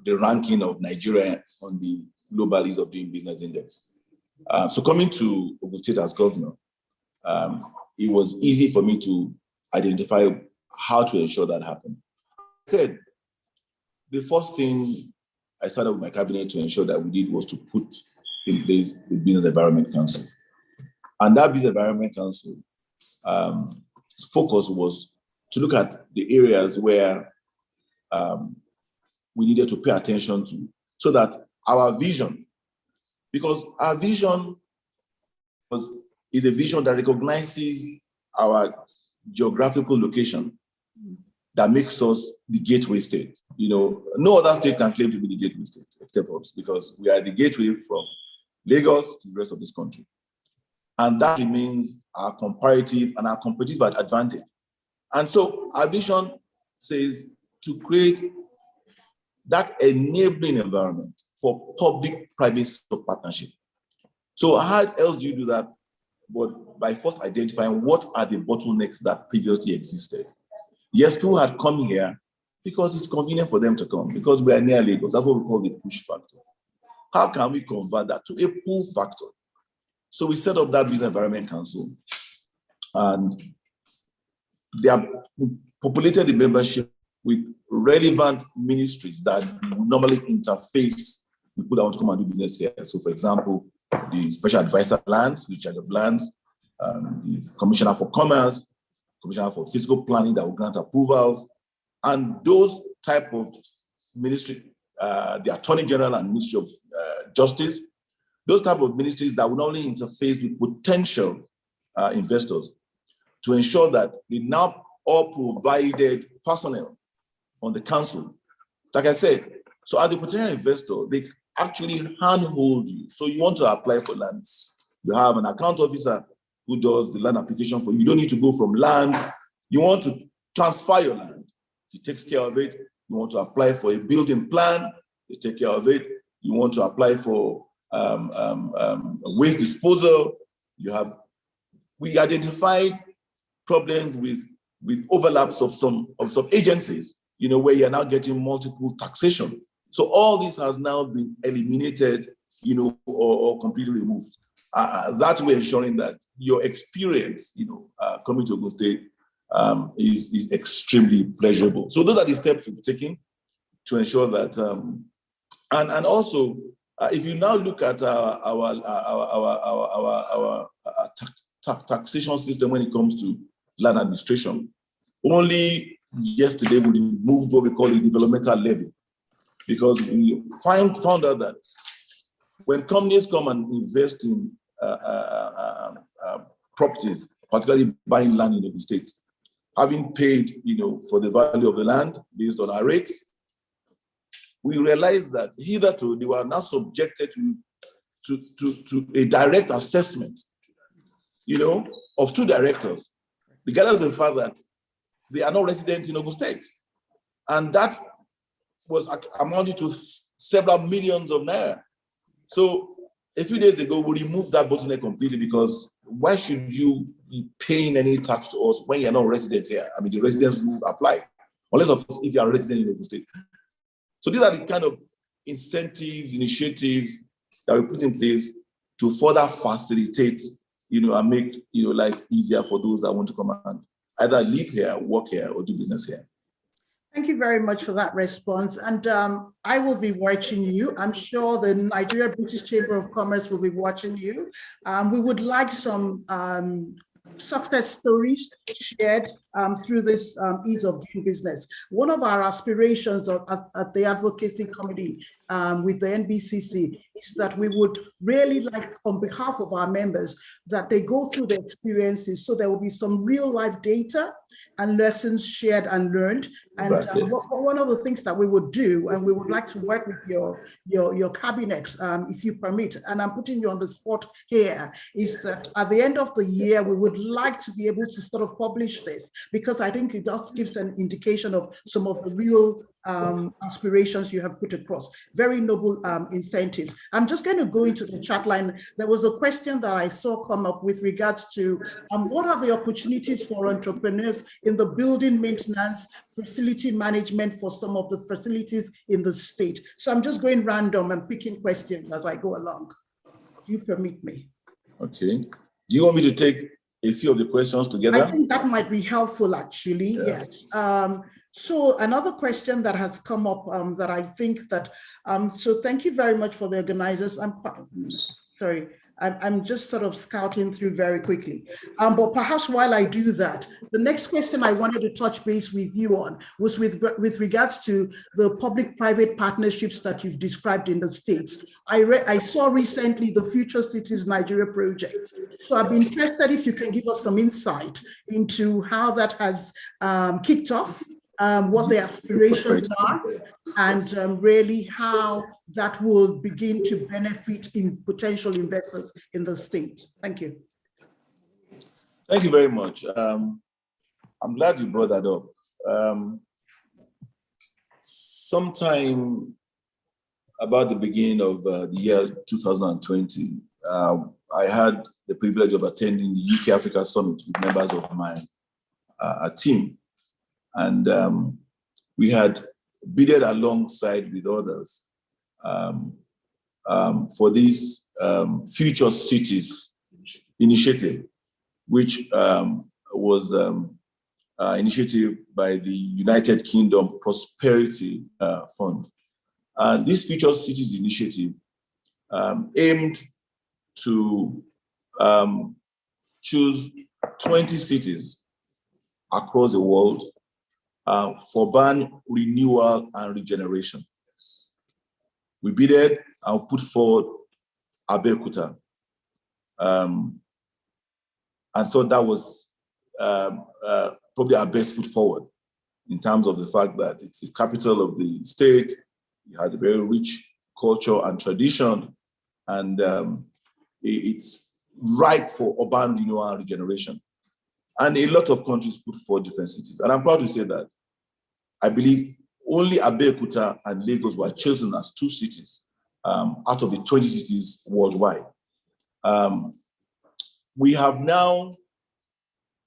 the ranking of Nigeria on the Global Ease of Doing Business Index. So coming to Ogun State as governor, it was easy for me to identify how to ensure that happened. I said, the first thing I started with my cabinet to ensure that we did was to put in place the Business Environment Council. And that Business Environment Council, its focus was to look at the areas where we needed to pay attention to, so that our vision, because our vision is a vision that recognizes our geographical location, that makes us the gateway state. No other state can claim to be the gateway state except us, because we are the gateway from Lagos to the rest of this country. And that remains our comparative and our competitive advantage. And so our vision says to create that enabling environment for public-private partnership. So how else do you do that? But by first identifying what are the bottlenecks that previously existed. Yes, people had come here because it's convenient for them to come, because we are near Lagos. That's what we call the push factor. How can we convert that to a pull factor? So we set up that Business Environment Council, and they have populated the membership with relevant ministries that normally interface with people that want to come and do business here. So for example, the Special Advisor Lands, the Charge of Lands, the Commissioner for Commerce, Commissioner for Fiscal Planning that will grant approvals, and those type of ministry, the Attorney General and Ministry of Justice, those type of ministries that will not only interface with potential investors to ensure that they now all provided personnel on the council. Like I said, so as a potential investor, they actually handhold you. So you want to apply for lands. You have an account officer who does the land application for you. You don't need to go from land. You want to transfer your land. He takes care of it. You want to apply for a building plan. They take care of it. You want to apply for waste disposal. We identified problems with overlaps of some agencies, where you're now getting multiple taxation. So all this has now been eliminated, or completely removed. That way ensuring that your experience, coming to Ogun State is extremely pleasurable. So those are the steps we've taken to ensure that, and also, if you now look at our taxation system when it comes to land administration, only yesterday we removed what we call a developmental levy, because we found out that when companies come and invest in properties, particularly buying land in the state, having paid, for the value of the land based on our rates, we realized that hitherto they were now subjected to a direct assessment, of two directors, regardless of the fact that they are not resident in Ogun State. And that was amounted to several millions of naira. So a few days ago, we removed that bottleneck completely, because why should you be paying any tax to us when you're not resident here? I mean, the residence rule apply, unless of course if you are resident in Ogun State. So these are the kind of incentives, initiatives that we put in place to further facilitate, and make, life easier for those that want to come and either live here, work here, or do business here. Thank you very much for that response. And I will be watching you. I'm sure the Nigeria-British Chamber of Commerce will be watching you. We would like some success stories shared through this ease of doing business. One of our aspirations at the advocacy committee with the NBCC is that we would really like, on behalf of our members, that they go through the experiences, so there will be some real life data and lessons shared and learned. And one of the things that we would do, and we would like to work with your cabinet, if you permit, and I'm putting you on the spot here, is that at the end of the year, we would like to be able to sort of publish this, because I think it just gives an indication of some of the real aspirations you have put across. very noble incentives. I'm just going to go into the chat line. There was a question that I saw come up with regards to what are the opportunities for entrepreneurs in the building maintenance, facility management for some of the facilities in the state. So I'm just going random and picking questions as I go along. Do you permit me? Okay. Do you want me to take a few of the questions together? I think that might be helpful, actually. Yeah. Yes. So another question that has come up that I think that, so thank you very much for the organizers. I'm just sort of scouting through very quickly. But perhaps while I do that, the next question I wanted to touch base with you on was with regards to the public-private partnerships that you've described in the States. I saw recently the Future Cities Nigeria project. So I'd be interested if you can give us some insight into how that has kicked off, what the aspirations are, and really how that will begin to benefit in potential investors in the state. Thank you. Thank you very much. I'm glad you brought that up. Sometime about the beginning of the year 2020, I had the privilege of attending the UK Africa Summit with members of my team. And we had bidded alongside with others for this Future Cities initiative, which was initiative by the United Kingdom Prosperity Fund. And this Future Cities initiative aimed to choose 20 cities across the world for urban renewal and regeneration. We bidded and put forward Abeokuta, and thought that was probably our best foot forward in terms of the fact that it's the capital of the state. It has a very rich culture and tradition, and it's ripe for urban renewal and regeneration. And a lot of countries put forward different cities. And I'm proud to say that I believe only Abeokuta and Lagos were chosen as two cities out of the 20 cities worldwide. We have now,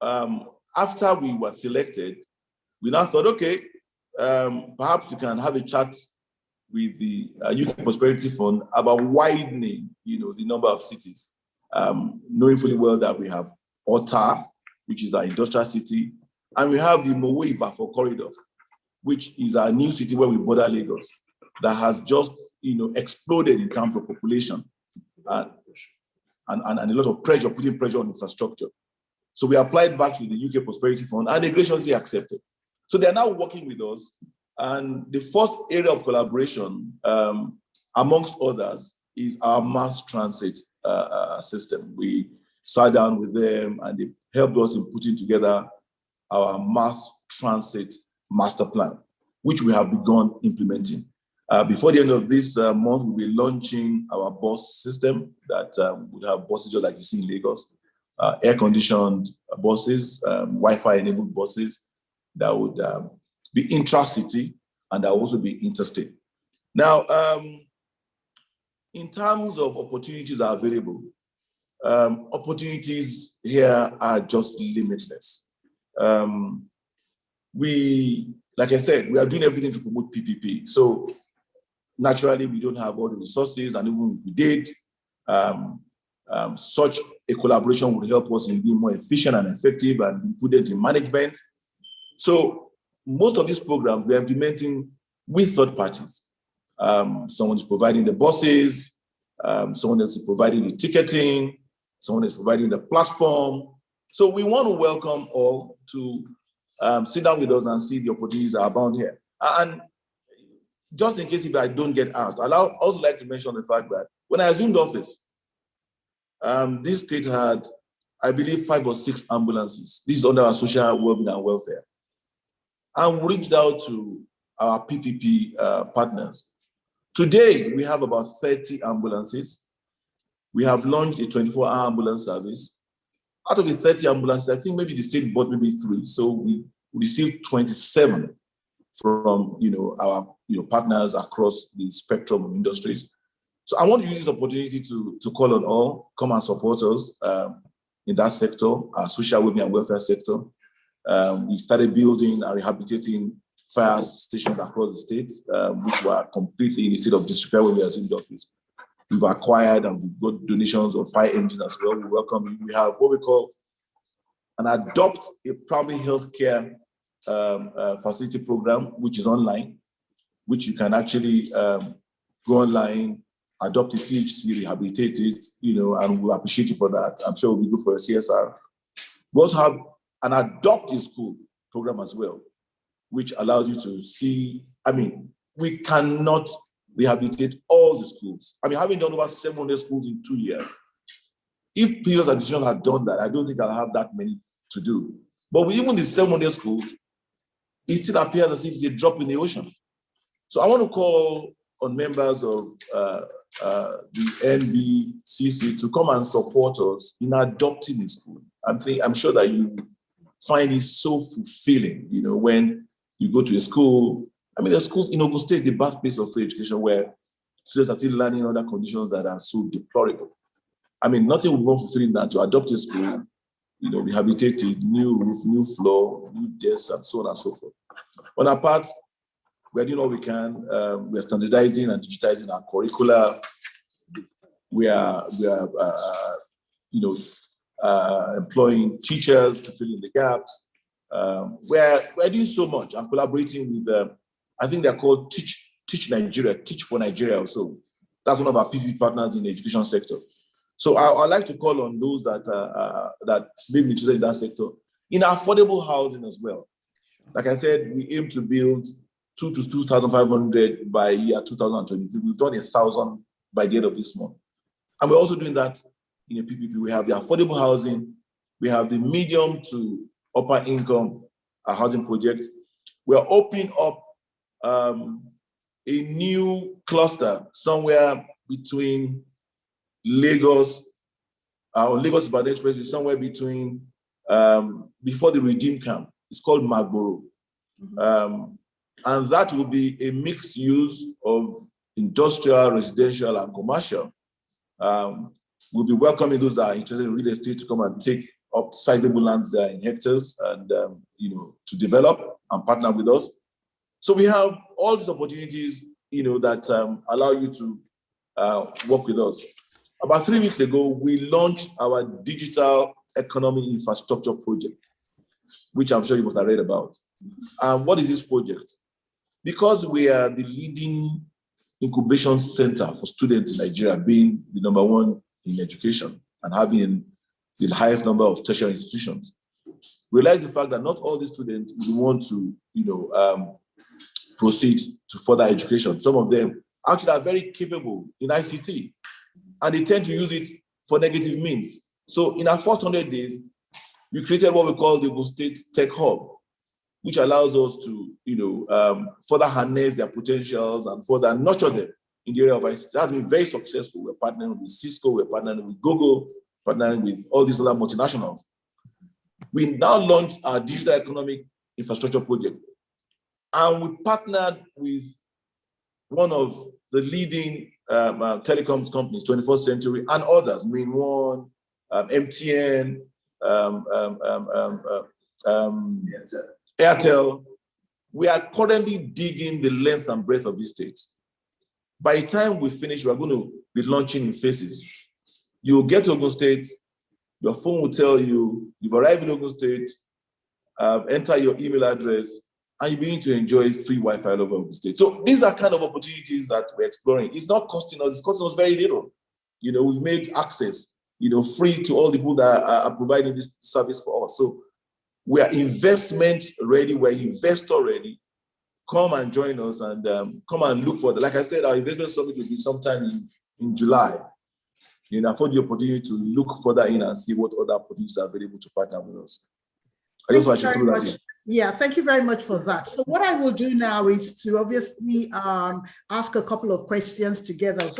after we were selected, we now thought, okay, perhaps we can have a chat with the UK Prosperity Fund about widening, the number of cities, knowing fully well that we have Ota, which is our industrial city, and we have the Mowe-Ibafo corridor, which is our new city where we border Lagos, that has just exploded in terms of population and a lot of pressure, putting pressure on infrastructure. So we applied back to the UK Prosperity Fund, and they graciously accepted. So they're now working with us, and the first area of collaboration, amongst others, is our mass transit system. We sat down with them, and they helped us in putting together our mass transit master plan, which we have begun implementing. Before the end of this month, we'll be launching our bus system that would have buses just like you see in Lagos, air-conditioned buses, Wi-Fi enabled buses that would be intra-city and that will also be interstate. Now, in terms of opportunities are available, opportunities here are just limitless. Like I said, we are doing everything to promote PPP. So naturally, we don't have all the resources, and even if we did, such a collaboration would help us in being more efficient and effective and prudent in management. So most of these programs we're implementing with third parties. Someone is providing the buses, someone else is providing the ticketing, someone is providing the platform. So we want to welcome all to sit down with us and see the opportunities that are abound here. And just in case if I don't get asked, I'd also like to mention the fact that when I assumed office, this state had, I believe, 5 or 6 ambulances. This is under our social well-being and welfare. And we reached out to our PPP partners. Today, we have about 30 ambulances. We have launched a 24-hour ambulance service. Out of the 30 ambulances, I think maybe the state bought maybe 3. So we received 27 from our partners across the spectrum of industries. So I want to use this opportunity to call on all, come and support us in that sector, our social well-being and welfare sector. We started building and rehabilitating fire stations across the state, which were completely in a state of disrepair when we assumed office. We've acquired and we've got donations of fire engines as well. We welcome you. We have what we call an Adopt a Primary Healthcare facility program, which is online, which you can actually go online, adopt a PHC, rehabilitate it, and we'll appreciate you for that. I'm sure we'll be good for a CSR. We also have an Adopt a School program as well, which allows you to see, we cannot rehabilitate all the schools. Having done over 700 schools in 2 years, if previous administrations had done that, I don't think I'll have that many to do. But with even the 700 schools, it still appears as if it's a drop in the ocean. So I want to call on members of the NBCC to come and support us in adopting the school. I'm sure that you find it so fulfilling, when you go to a school. There are schools in Ogun State, the birthplace of free education, where students are still learning under conditions that are so deplorable. Nothing would be more fulfilling than to adopt a school, rehabilitated, new roof, new floor, new desks, and so on and so forth. On our part, we're doing all we can. We're standardizing and digitizing our curricula. We are employing teachers to fill in the gaps. We're doing so much. I'm collaborating with, I think they're called Teach Nigeria, Teach for Nigeria also. That's one of our PPP partners in the education sector. So I'd like to call on those that may be interested in that sector, in affordable housing as well. Like I said, we aim to build 2,000 to 2,500 by year 2023. We've done 1,000 by the end of this month. And we're also doing that in a PPP. We have the affordable housing. We have the medium to upper income housing project. We are opening up a new cluster somewhere between Lagos, Lagos Ibadan Express, somewhere between before the Redeem Camp. It's called Magboro. And that will be a mixed use of industrial, residential, and commercial. We'll be welcoming those that are interested in real estate to come and take up sizable lands there in hectares and to develop and partner with us. So we have all these opportunities, that allow you to work with us. About 3 weeks ago, we launched our digital economy infrastructure project, which I'm sure you must have read about. What is this project? Because we are the leading incubation center for students in Nigeria, being the #1 in education and having the highest number of tertiary institutions, realize the fact that not all the students want to, proceed to further education. Some of them actually are very capable in ICT, and they tend to use it for negative means. So in our first 100 days, we created what we call the Ogun State Tech Hub, which allows us to, further harness their potentials and further nurture them in the area of ICT. That has been very successful. We're partnering with Cisco, we're partnering with Google, partnering with all these other multinationals. We now launched our digital economic infrastructure project, and we partnered with one of the leading telecoms companies, 21st Century, and others, Main One, MTN, Airtel. We are currently digging the length and breadth of this state. By the time we finish, we're going to be launching in phases. You'll get to Ogun State, your phone will tell you you've arrived in Ogun State, enter your email address, and you begin to enjoy free Wi-Fi all over Ogun State. So these are kind of opportunities that we're exploring. It's not costing us, it's costing us very little. We've made access, free to all the people that are providing this service for us. So we are investment ready, we're investor ready. Come and join us and come and look for that. Like I said, our investment summit will be sometime in July. Afford the opportunity to look further in and see what other opportunities are available to partner with us. I just want to throw that in. Yeah, thank you very much for that. So what I will do now is to obviously ask a couple of questions together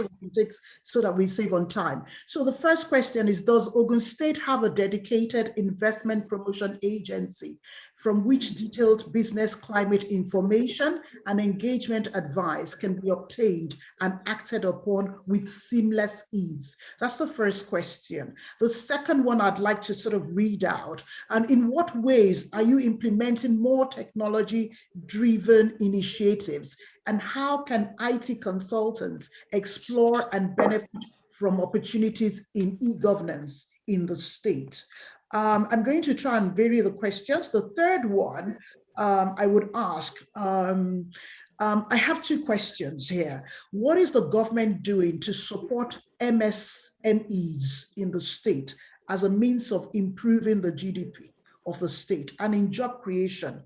so that we save on time. So the first question is, does Ogun State have a dedicated investment promotion agency from which detailed business climate information and engagement advice can be obtained and acted upon with seamless ease? That's the first question. The second one I'd like to sort of read out. And in what ways are you implementing more technology-driven initiatives? And how can IT consultants explore and benefit from opportunities in e-governance in the state? I'm going to try and vary the questions. The third one I would ask, I have two questions here. What is the government doing to support MSMEs in the state as a means of improving the GDP of the state and in job creation?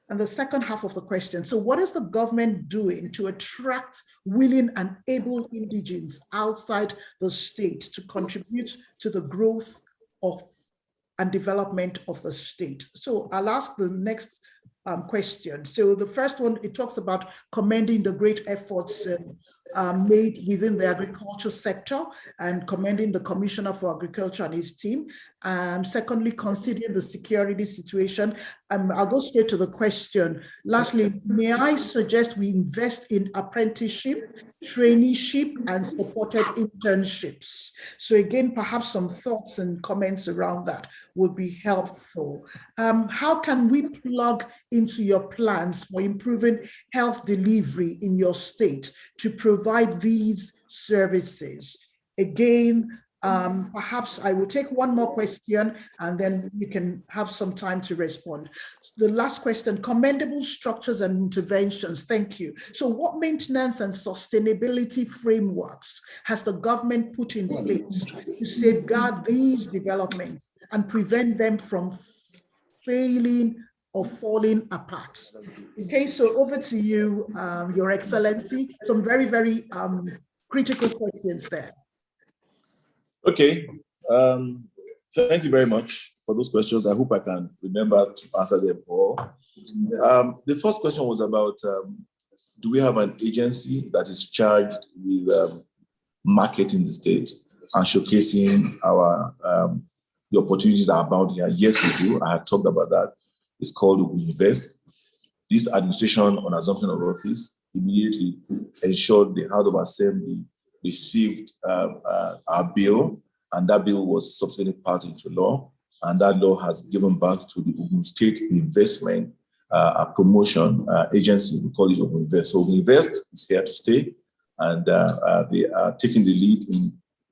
And the second half of the question, so what is the government doing to attract willing and able indigenes outside the state to contribute to the growth of and development of the state? So I'll ask the next question. So the first one, it talks about commending the great efforts made within the agriculture sector and commending the Commissioner for Agriculture and his team. Secondly, considering the security situation. I'll go straight to the question. Lastly, may I suggest we invest in apprenticeship, traineeship, and supported internships? So again, perhaps some thoughts and comments around that would be helpful. How can we plug into your plans for improving health delivery in your state to provide these services? Again, perhaps I will take one more question and then you can have some time to respond. The last question, commendable structures and interventions. Thank you. So what maintenance and sustainability frameworks has the government put in place to safeguard these developments and prevent them from failing or falling apart? Okay, so over to you, Your Excellency. Some very, very critical questions there. Okay, thank you very much for those questions. I hope I can remember to answer them all. The first question was about, do we have an agency that is charged with marketing the state and showcasing our the opportunities that are abound here? Yes, we do. I had talked about that. It's called Ogun Invest. This administration, on assumption of office, immediately ensured the House of Assembly received our bill, and that bill was subsequently passed into law, and that law has given birth to the Ogun State Investment Promotion Agency. We call it Ogun Invest. So Ogun Invest is here to stay, and they are taking the lead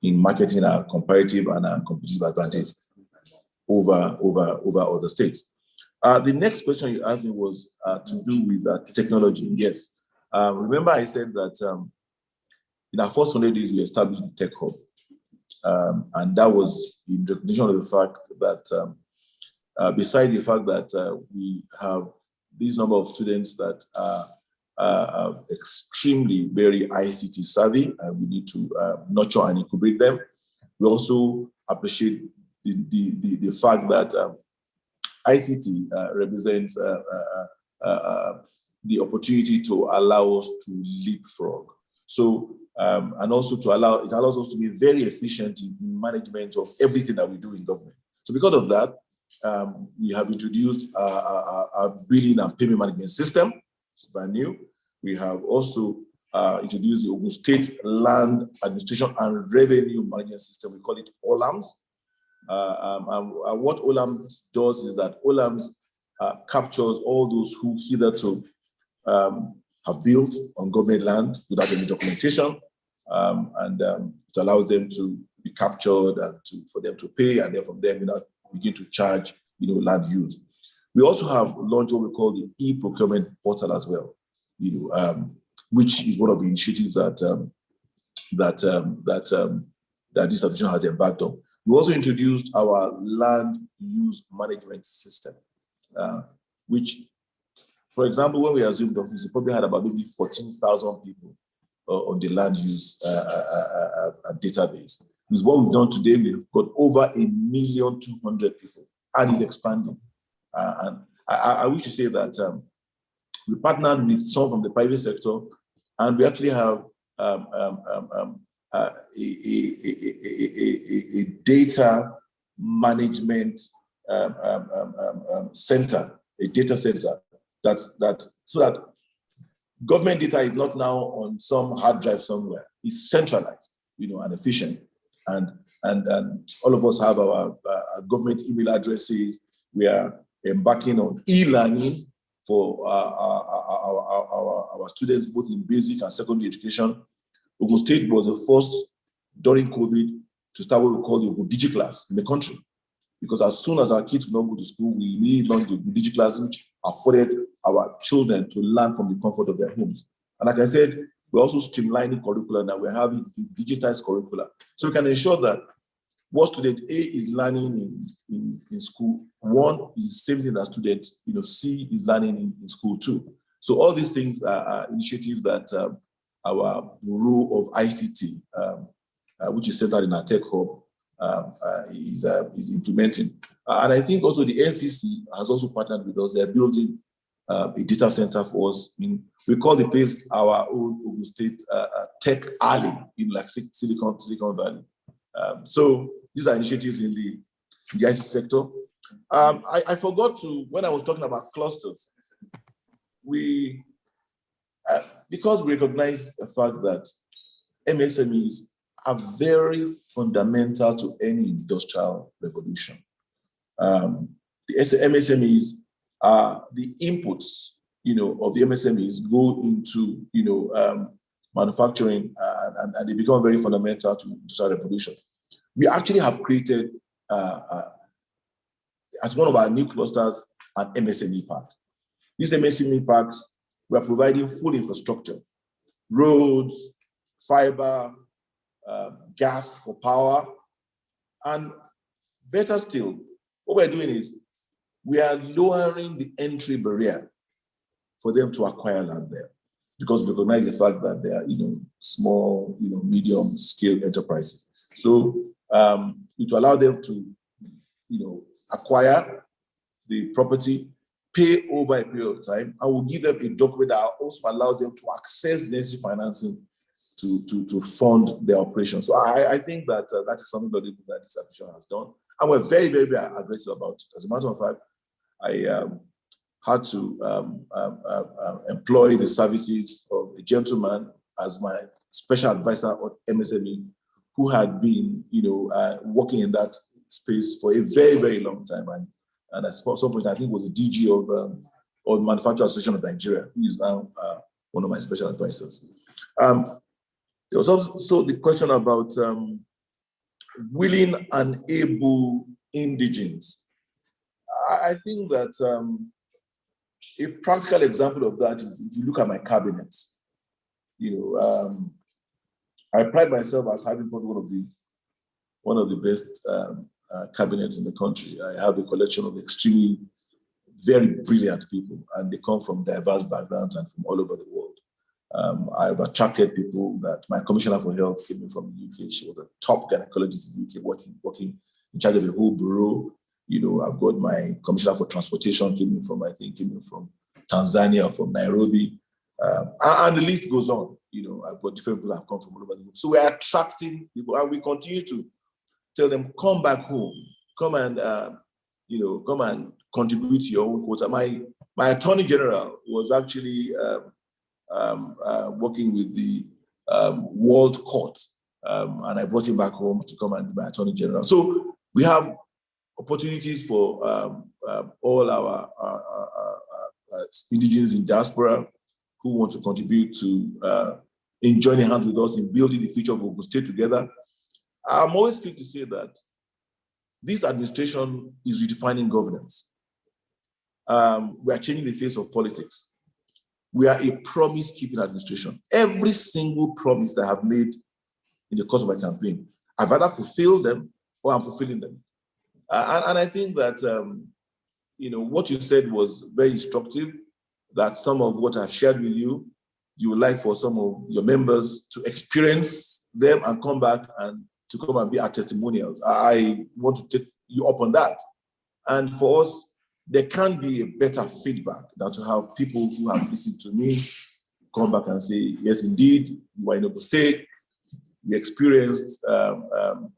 in marketing our comparative and our competitive advantage over other states. The next question you asked me was to do with technology. Yes. Remember I said that in our first 100 days, we established the Tech Hub. And that was in recognition of the fact that besides the fact that we have this number of students that are extremely very ICT savvy, and we need to nurture and incubate them. We also appreciate the fact that ICT represents the opportunity to allow us to leapfrog. So, and also it allows us to be very efficient in management of everything that we do in government. So because of that, we have introduced our billing and payment management system. It's brand new. We have also introduced the Ogun State Land Administration and Revenue Management System. We call it OLAMS. And what OLAMS does is that OLAMS captures all those who hitherto have built on government land without any documentation, and it allows them to be captured and for them to pay, and then from them begin to charge land use. We also have launched what we call the e-procurement portal as well, which is one of the initiatives that this administration has embarked on. We also introduced our land use management system, which, for example, when we assumed office, we probably had about maybe 14,000 people on the land use database. With what we've done today, we've got over 1,200,000 people, and it's expanding. And I wish to say that we partnered with some from the private sector, and we actually have a data management center, a data center so that government data is not now on some hard drive somewhere. It's centralized, and efficient. And all of us have our government email addresses. We are embarking on e-learning for our students, both in basic and secondary education. Ogun State was the first during COVID to start what we call the Ogun DigiClass in the country. Because as soon as our kids could not go to school, we immediately launched the DigiClass, which afforded our children to learn from the comfort of their homes. And like I said, we're also streamlining curricula now. We're having digitized curricula. So we can ensure that what student A is learning in school, one is the same thing that student C is learning in school too. So all these things are initiatives that our Bureau of ICT, which is centered in our tech hub, is implementing. And I think also the NCC has also partnered with us. They're building a data center for us. We call the place our own Ogun State Tech Alley in like Silicon Valley. So these are initiatives in the ICT sector. I forgot to, when I was talking about clusters, because we recognize the fact that MSMEs are very fundamental to any industrial revolution. The MSMEs are the inputs, of the MSMEs go into, manufacturing, and they become very fundamental to industrial revolution. We actually have created, as one of our new clusters, an MSME park. These MSME parks, we are providing full infrastructure, roads, fiber, gas for power, and better still, what we're doing is we are lowering the entry barrier for them to acquire land there, because we recognize the fact that they are, small, medium scale enterprises. So it will allow them to, acquire the property, pay over a period of time, and we'll give them a document that also allows them to access the necessary financing to fund their operations. So I think that that is something that this administration has done, and we're very, very, very aggressive about it. As a matter of fact, I had to employ the services of a gentleman as my special advisor on MSME, who had been, working in that space for a very, very long time, and at some point I think was the DG of Manufacturers Association of Nigeria, who is now one of my special advisors. There was also the question about willing and able indigenes. I think that a practical example of that is if you look at my cabinet. I pride myself as having one of the best cabinets in the country. I have a collection of extremely very brilliant people, and they come from diverse backgrounds and from all over the world. I've attracted people that my commissioner for health came in from the UK. She was a top gynecologist in the UK, working in charge of the whole bureau. I've got my commissioner for transportation came in from Tanzania, from Nairobi, and the list goes on. I've got different people that have come from all over the world. So we're attracting people, and we continue to tell them, come back home, come and contribute to your own quota. My attorney general was actually working with the World Court, and I brought him back home to come and be my attorney general. So we have opportunities for all our indigenous in diaspora who want to contribute to in joining hands with us in building the future of Ogun State together. I'm always quick to say that this administration is redefining governance. We are changing the face of politics. We are a promise-keeping administration. Every single promise that I have made in the course of my campaign, I've either fulfilled them or I'm fulfilling them. And I think that what you said was very instructive, that some of what I've shared with you, you would like for some of your members to experience them and come back and to come and be our testimonials. I want to take you up on that. And for us, there can't be a better feedback than to have people who have listened to me come back and say, yes, indeed, you were in Ogun State, we experienced the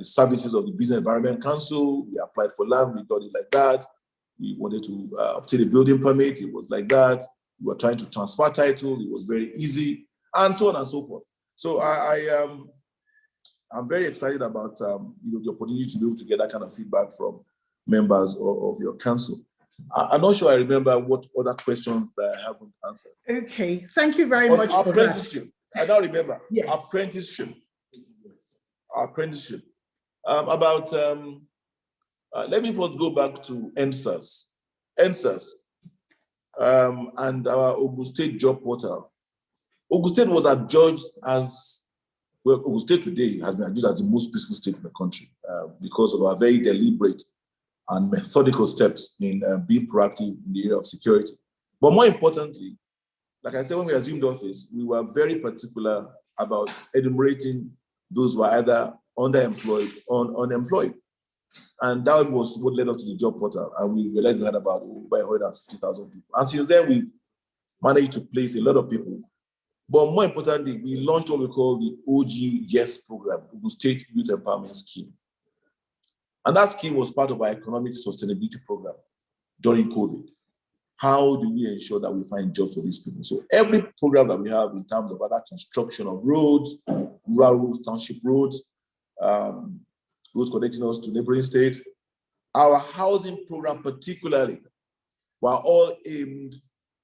services of the Business Environment Council, we applied for land, we got it like that, we wanted to obtain a building permit, it was like that, we were trying to transfer title, it was very easy, and so on and so forth. So I'm very excited about the opportunity to be able to get that kind of feedback from members of your council. I'm not sure I remember what other questions that I haven't answered. Okay, thank you very much for apprenticeship. I now remember. Yes. Apprenticeship. Let me first go back to NSAS. And our Ogun State job portal. Ogun State was adjudged as, well, Ogun State today has been adjudged as the most peaceful state in the country because of our very deliberate and methodical steps in being proactive in the area of security. But more importantly, like I said, when we assumed office, we were very particular about enumerating those who are either underemployed or unemployed. And that was what led us to the job portal. And we realized we had about over 150,000 people. And since then, we've managed to place a lot of people. But more importantly, we launched what we call the OG program, Ogun State Youth Empowerment Scheme. And that scheme was part of our economic sustainability program during COVID. How do we ensure that we find jobs for these people? So every program that we have in terms of other construction of roads, rural roads, township roads, roads connecting us to neighboring states, our housing program particularly, were all aimed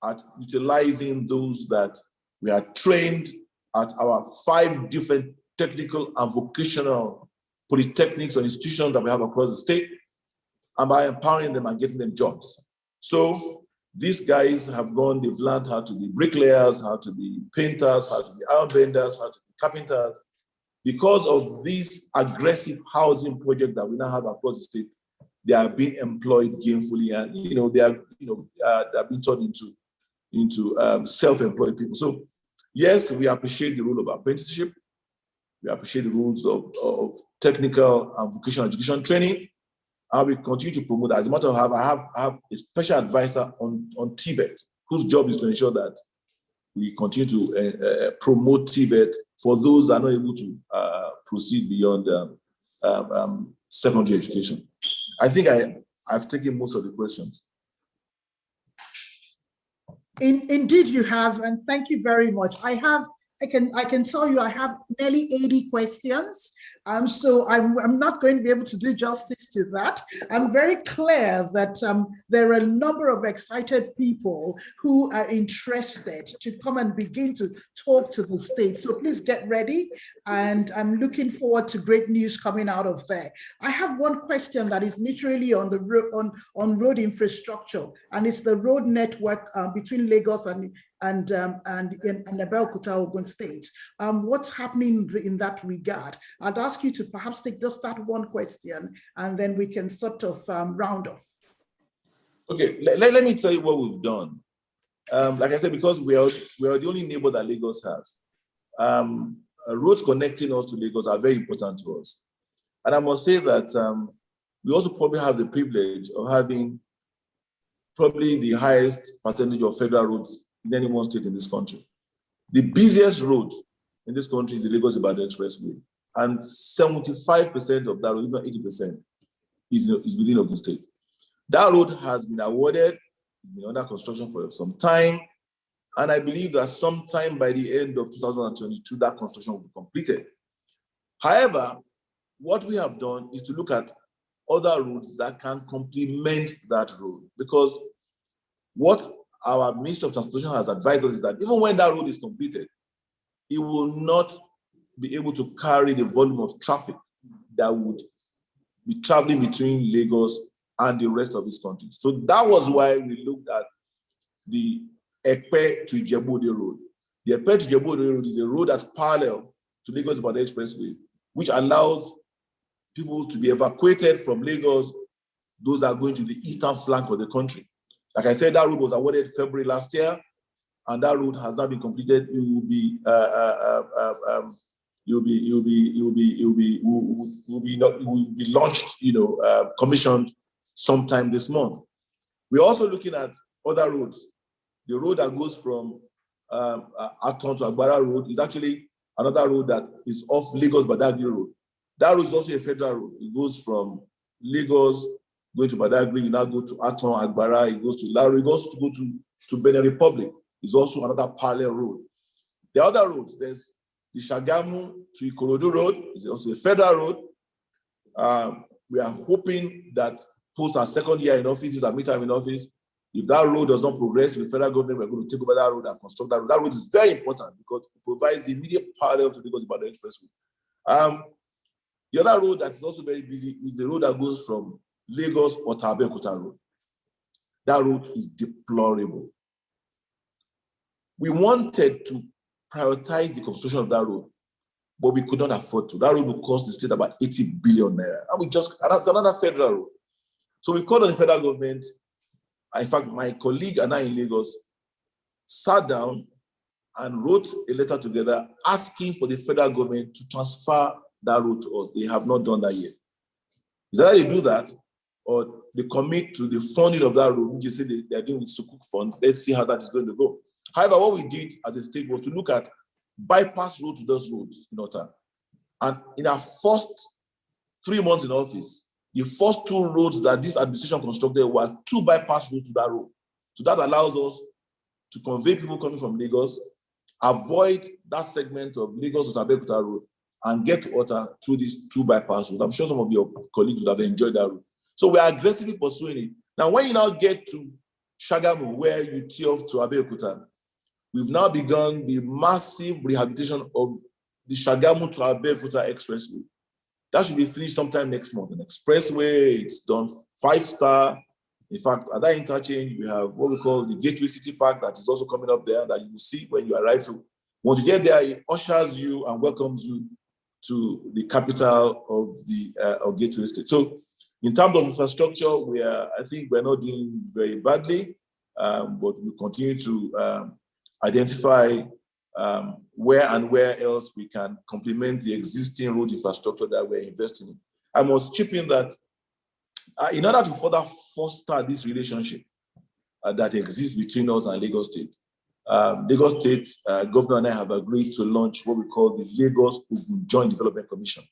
at utilizing those that we are trained at our 5 different technical and vocational polytechnics or institutions that we have across the state, and by empowering them and getting them jobs. So these guys have gone, they've learned how to be bricklayers, how to be painters, how to be iron benders, how to be carpenters. Because of this aggressive housing project that we now have across the state, they are being employed gainfully, and they are being turned into self-employed people. So yes, we appreciate the role of apprenticeship. We appreciate the rules of technical and vocational education training. And we continue to promote that. As a matter of fact, I have a special advisor on TVET, whose job is to ensure that we continue to promote TVET for those that are not able to proceed beyond secondary education. I think I've taken most of the questions. Indeed, you have, and thank you very much. I can tell you I have nearly 80 questions. So I'm not going to be able to do justice to that. I'm very clear that there are a number of excited people who are interested to come and begin to talk to the state. So please get ready, and I'm looking forward to great news coming out of there. I have one question that is literally on the road infrastructure, and it's the road network between Lagos and Abeokuta, Ogun State. What's happening in that regard? I'd ask you to perhaps take just that one question, and then we can sort of round off. Okay, let me tell you what we've done. Like I said, because we are the only neighbor that Lagos has, roads connecting us to Lagos are very important to us. And I must say that we also probably have the privilege of having probably the highest percentage of federal roads in any one state in this country. The busiest road in this country is the Lagos-Ibadan Expressway, and 75% of that road, even 80%, is within Ogun State. That road has been awarded, it's been under construction for some time, and I believe that sometime by the end of 2022, that construction will be completed. However, what we have done is to look at other roads that can complement that road, because what our Ministry of Transportation has advised us is that even when that road is completed, it will not be able to carry the volume of traffic that would be traveling between Lagos and the rest of this country. So that was why we looked at the Epe to Ijebu-Ode road. The Epe to Ijebu-Ode road is a road that's parallel to Lagos-Ibadan Expressway, which allows people to be evacuated from Lagos, those that are going to the eastern flank of the country. Like I said, that road was awarded February last year, and that road has now been completed. It will be launched, commissioned sometime this month. We're also looking at other roads. The road that goes from Aton to Agbara Road is actually another road that is off Lagos-Badagry Road. That road is also a federal road. It goes from Lagos, going to Badagry, you now go to Aton, Agbara, it goes to Laro, it goes to go to Benin Republic. It's also another parallel road. The other roads, there's the Shagamu to Ikorodu Road, is also a federal road. We are hoping that post our second year in office, is our midterm in office, if that road does not progress with federal government, we're going to take over that road and construct that road. That road is very important because it provides the immediate parallel to Lagos-Ibadan Expressway. The other road that is also very busy is the road that goes from Lagos or Abeokuta Road. That road is deplorable. We wanted to prioritize the construction of that road, but we could not afford to. That road will cost the state about 80 billion naira. And that's another federal road. So we called on the federal government. In fact, my colleague and I in Lagos sat down and wrote a letter together asking for the federal government to transfer that road to us. They have not done that yet. Is that they do that, or they commit to the funding of that road, which you say they are doing with Sukuk funds. Let's see how that is going to go. However, what we did as a state was to look at bypass road to those roads in Otta. And in our first 3 months in office, the first 2 roads that this administration constructed were 2 bypass roads to that road. So that allows us to convey people coming from Lagos, avoid that segment of Lagos to Abeokuta Road, and get to Otta through these 2 bypass roads. I'm sure some of your colleagues would have enjoyed that route. So we are aggressively pursuing it. Now, when you now get to Shagamu, where you tee off to Abeokuta, we've now begun the massive rehabilitation of the Shagamu to Abeokuta Expressway. That should be finished sometime next month. An expressway, it's done 5-star. In fact, at that interchange, we have what we call the Gateway City Park that is also coming up there that you will see when you arrive. So once you get there, it ushers you and welcomes you to the capital of the of Gateway State. So in terms of infrastructure, I think we're not doing very badly, but we continue to identify where else we can complement the existing road infrastructure that we're investing in. I must chip in that in order to further foster this relationship that exists between us and Lagos State, Lagos State Governor and I have agreed to launch what we call the Lagos Ogun Joint Development Commission.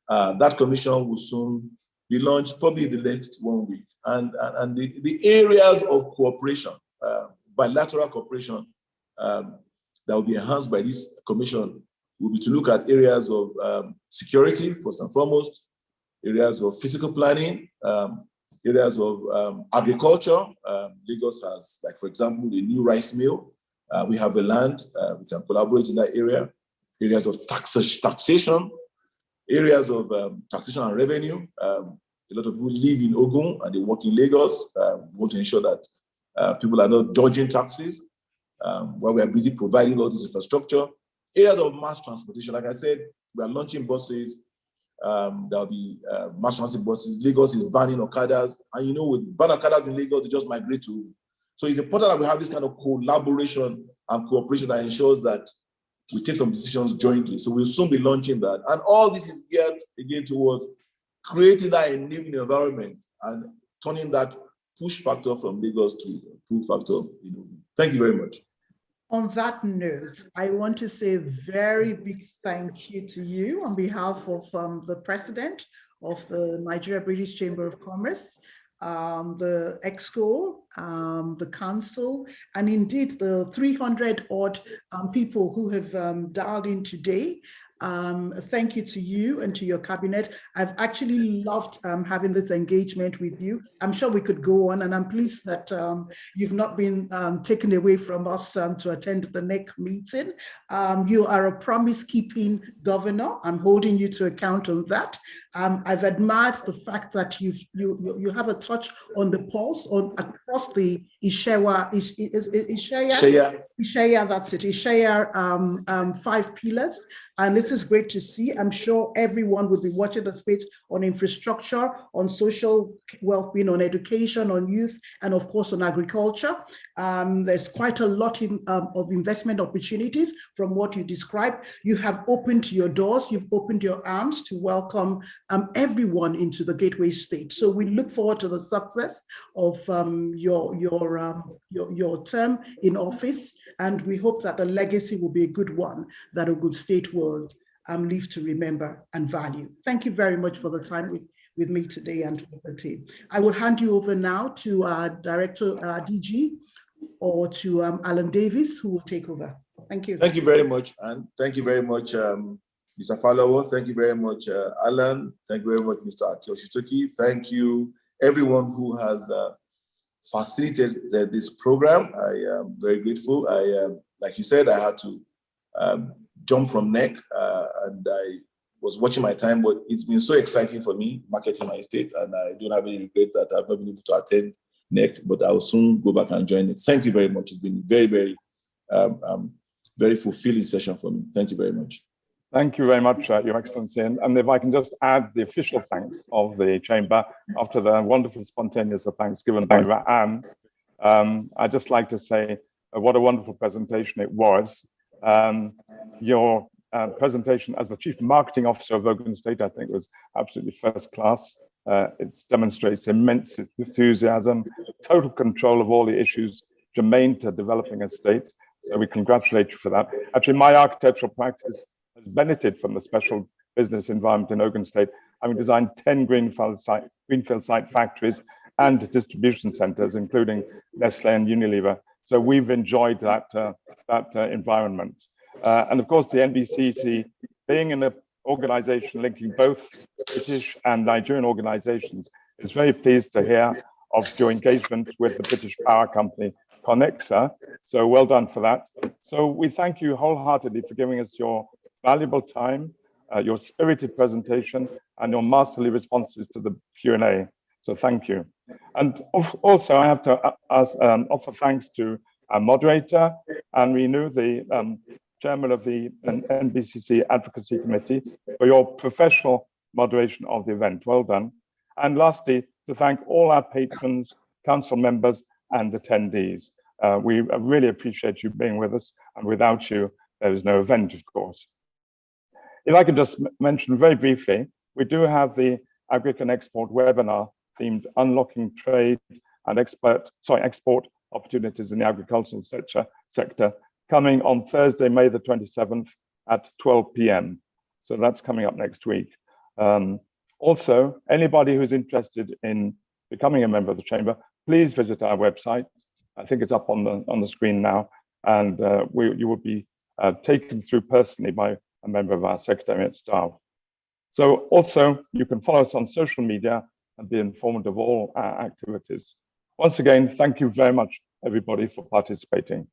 That commission will soon be launched, probably in the next 1 week. And the areas of cooperation, bilateral cooperation, that will be enhanced by this commission will be to look at areas of security, first and foremost, areas of physical planning, areas of agriculture. Lagos has, like, for example, a new rice mill. We have a land, we can collaborate in that area. Areas of taxation, areas of taxation and revenue. A lot of people live in Ogun and they work in Lagos. We want to ensure that people are not dodging taxes while we are busy providing all this infrastructure. Areas of mass transportation, like I said, we are launching buses. There'll be mass transit buses. Lagos is banning Okadas. And you know, with ban Okadas in Lagos, they just migrate to. So it's important that we have this kind of collaboration and cooperation that ensures that we take some decisions jointly. So we'll soon be launching that. And all this is geared again towards creating that enabling environment and turning that push factor from Lagos to pull factor. Thank you very much. On that note, I want to say a very big thank you to you on behalf of the president of the Nigeria-British Chamber of Commerce, the EXCO, the council, and indeed the 300 odd people who have dialed in today. Thank you to you and to your cabinet. I've actually loved having this engagement with you. I'm sure we could go on, and I'm pleased that you've not been taken away from us to attend the NEC meeting. You are a promise-keeping governor. I'm holding you to account on that. I've admired the fact that you have a touch on the pulse across the Isheya, that's it, Isheya 5 pillars, and it's this is great to see. I'm sure everyone will be watching the space on infrastructure, on social well-being, on education, on youth, and of course on agriculture. There's quite a lot of investment opportunities from what you described. You have opened your doors, you've opened your arms to welcome everyone into the Gateway State. So we look forward to the success of your term in office, and we hope that the legacy will be a good one that Ogun State will live to remember and value. Thank you very much for the time with me today and with the team. I will hand you over now to our Director DG, or to Alan Davis, who will take over. Thank you. Thank you very much, and thank you very much, Mr. Falowo. Thank you very much, Alan. Thank you very much, Mr. Akioshitoki. Thank you, everyone who has facilitated this program. I am very grateful. Like you said, I had to jump from NEC, and I was watching my time, but it's been so exciting for me marketing my estate, and I don't have any regrets that I've not been able to attend NEC, but I will soon go back and join it. Thank you very much. It's been very, very, very fulfilling session for me. Thank you very much. Thank you very much, Your Excellency. And if I can just add the official thanks of the Chamber after the wonderful spontaneous thanks given by Anne. I'd just like to say what a wonderful presentation it was. Your presentation as the Chief Marketing Officer of Ogun State, I think, was absolutely first class. It demonstrates immense enthusiasm, total control of all the issues germane to developing a state. So we congratulate you for that. Actually, my architectural practice has benefited from the special business environment in Ogun State, having designed 10 greenfield site factories and distribution centers, including Nestle and Unilever. So we've enjoyed that environment. And of course, the NBCC, being an organization linking both British and Nigerian organizations, is very pleased to hear of your engagement with the British power company, Connexa. So well done for that. So we thank you wholeheartedly for giving us your valuable time, your spirited presentation, and your masterly responses to the Q&A. So thank you. And also I have to offer thanks to our moderator, and renew the Chairman of the NBCC Advocacy Committee, for your professional moderation of the event. Well done. And lastly, to thank all our patrons, council members, and attendees. We really appreciate you being with us, and without you, there is no event, of course. If I could just mention very briefly, we do have the Agric and Export webinar themed Unlocking Trade and Export Opportunities in the Agricultural sector, coming on Thursday, May the 27th at 12 p.m. So that's coming up next week. Also, anybody who's interested in becoming a member of the Chamber, please visit our website. I think it's up on the screen now, and you will be taken through personally by a member of our Secretariat staff. So also, you can follow us on social media and be informed of all our activities. Once again, thank you very much, everybody, for participating.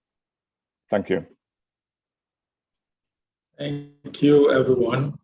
Thank you. Thank you, everyone.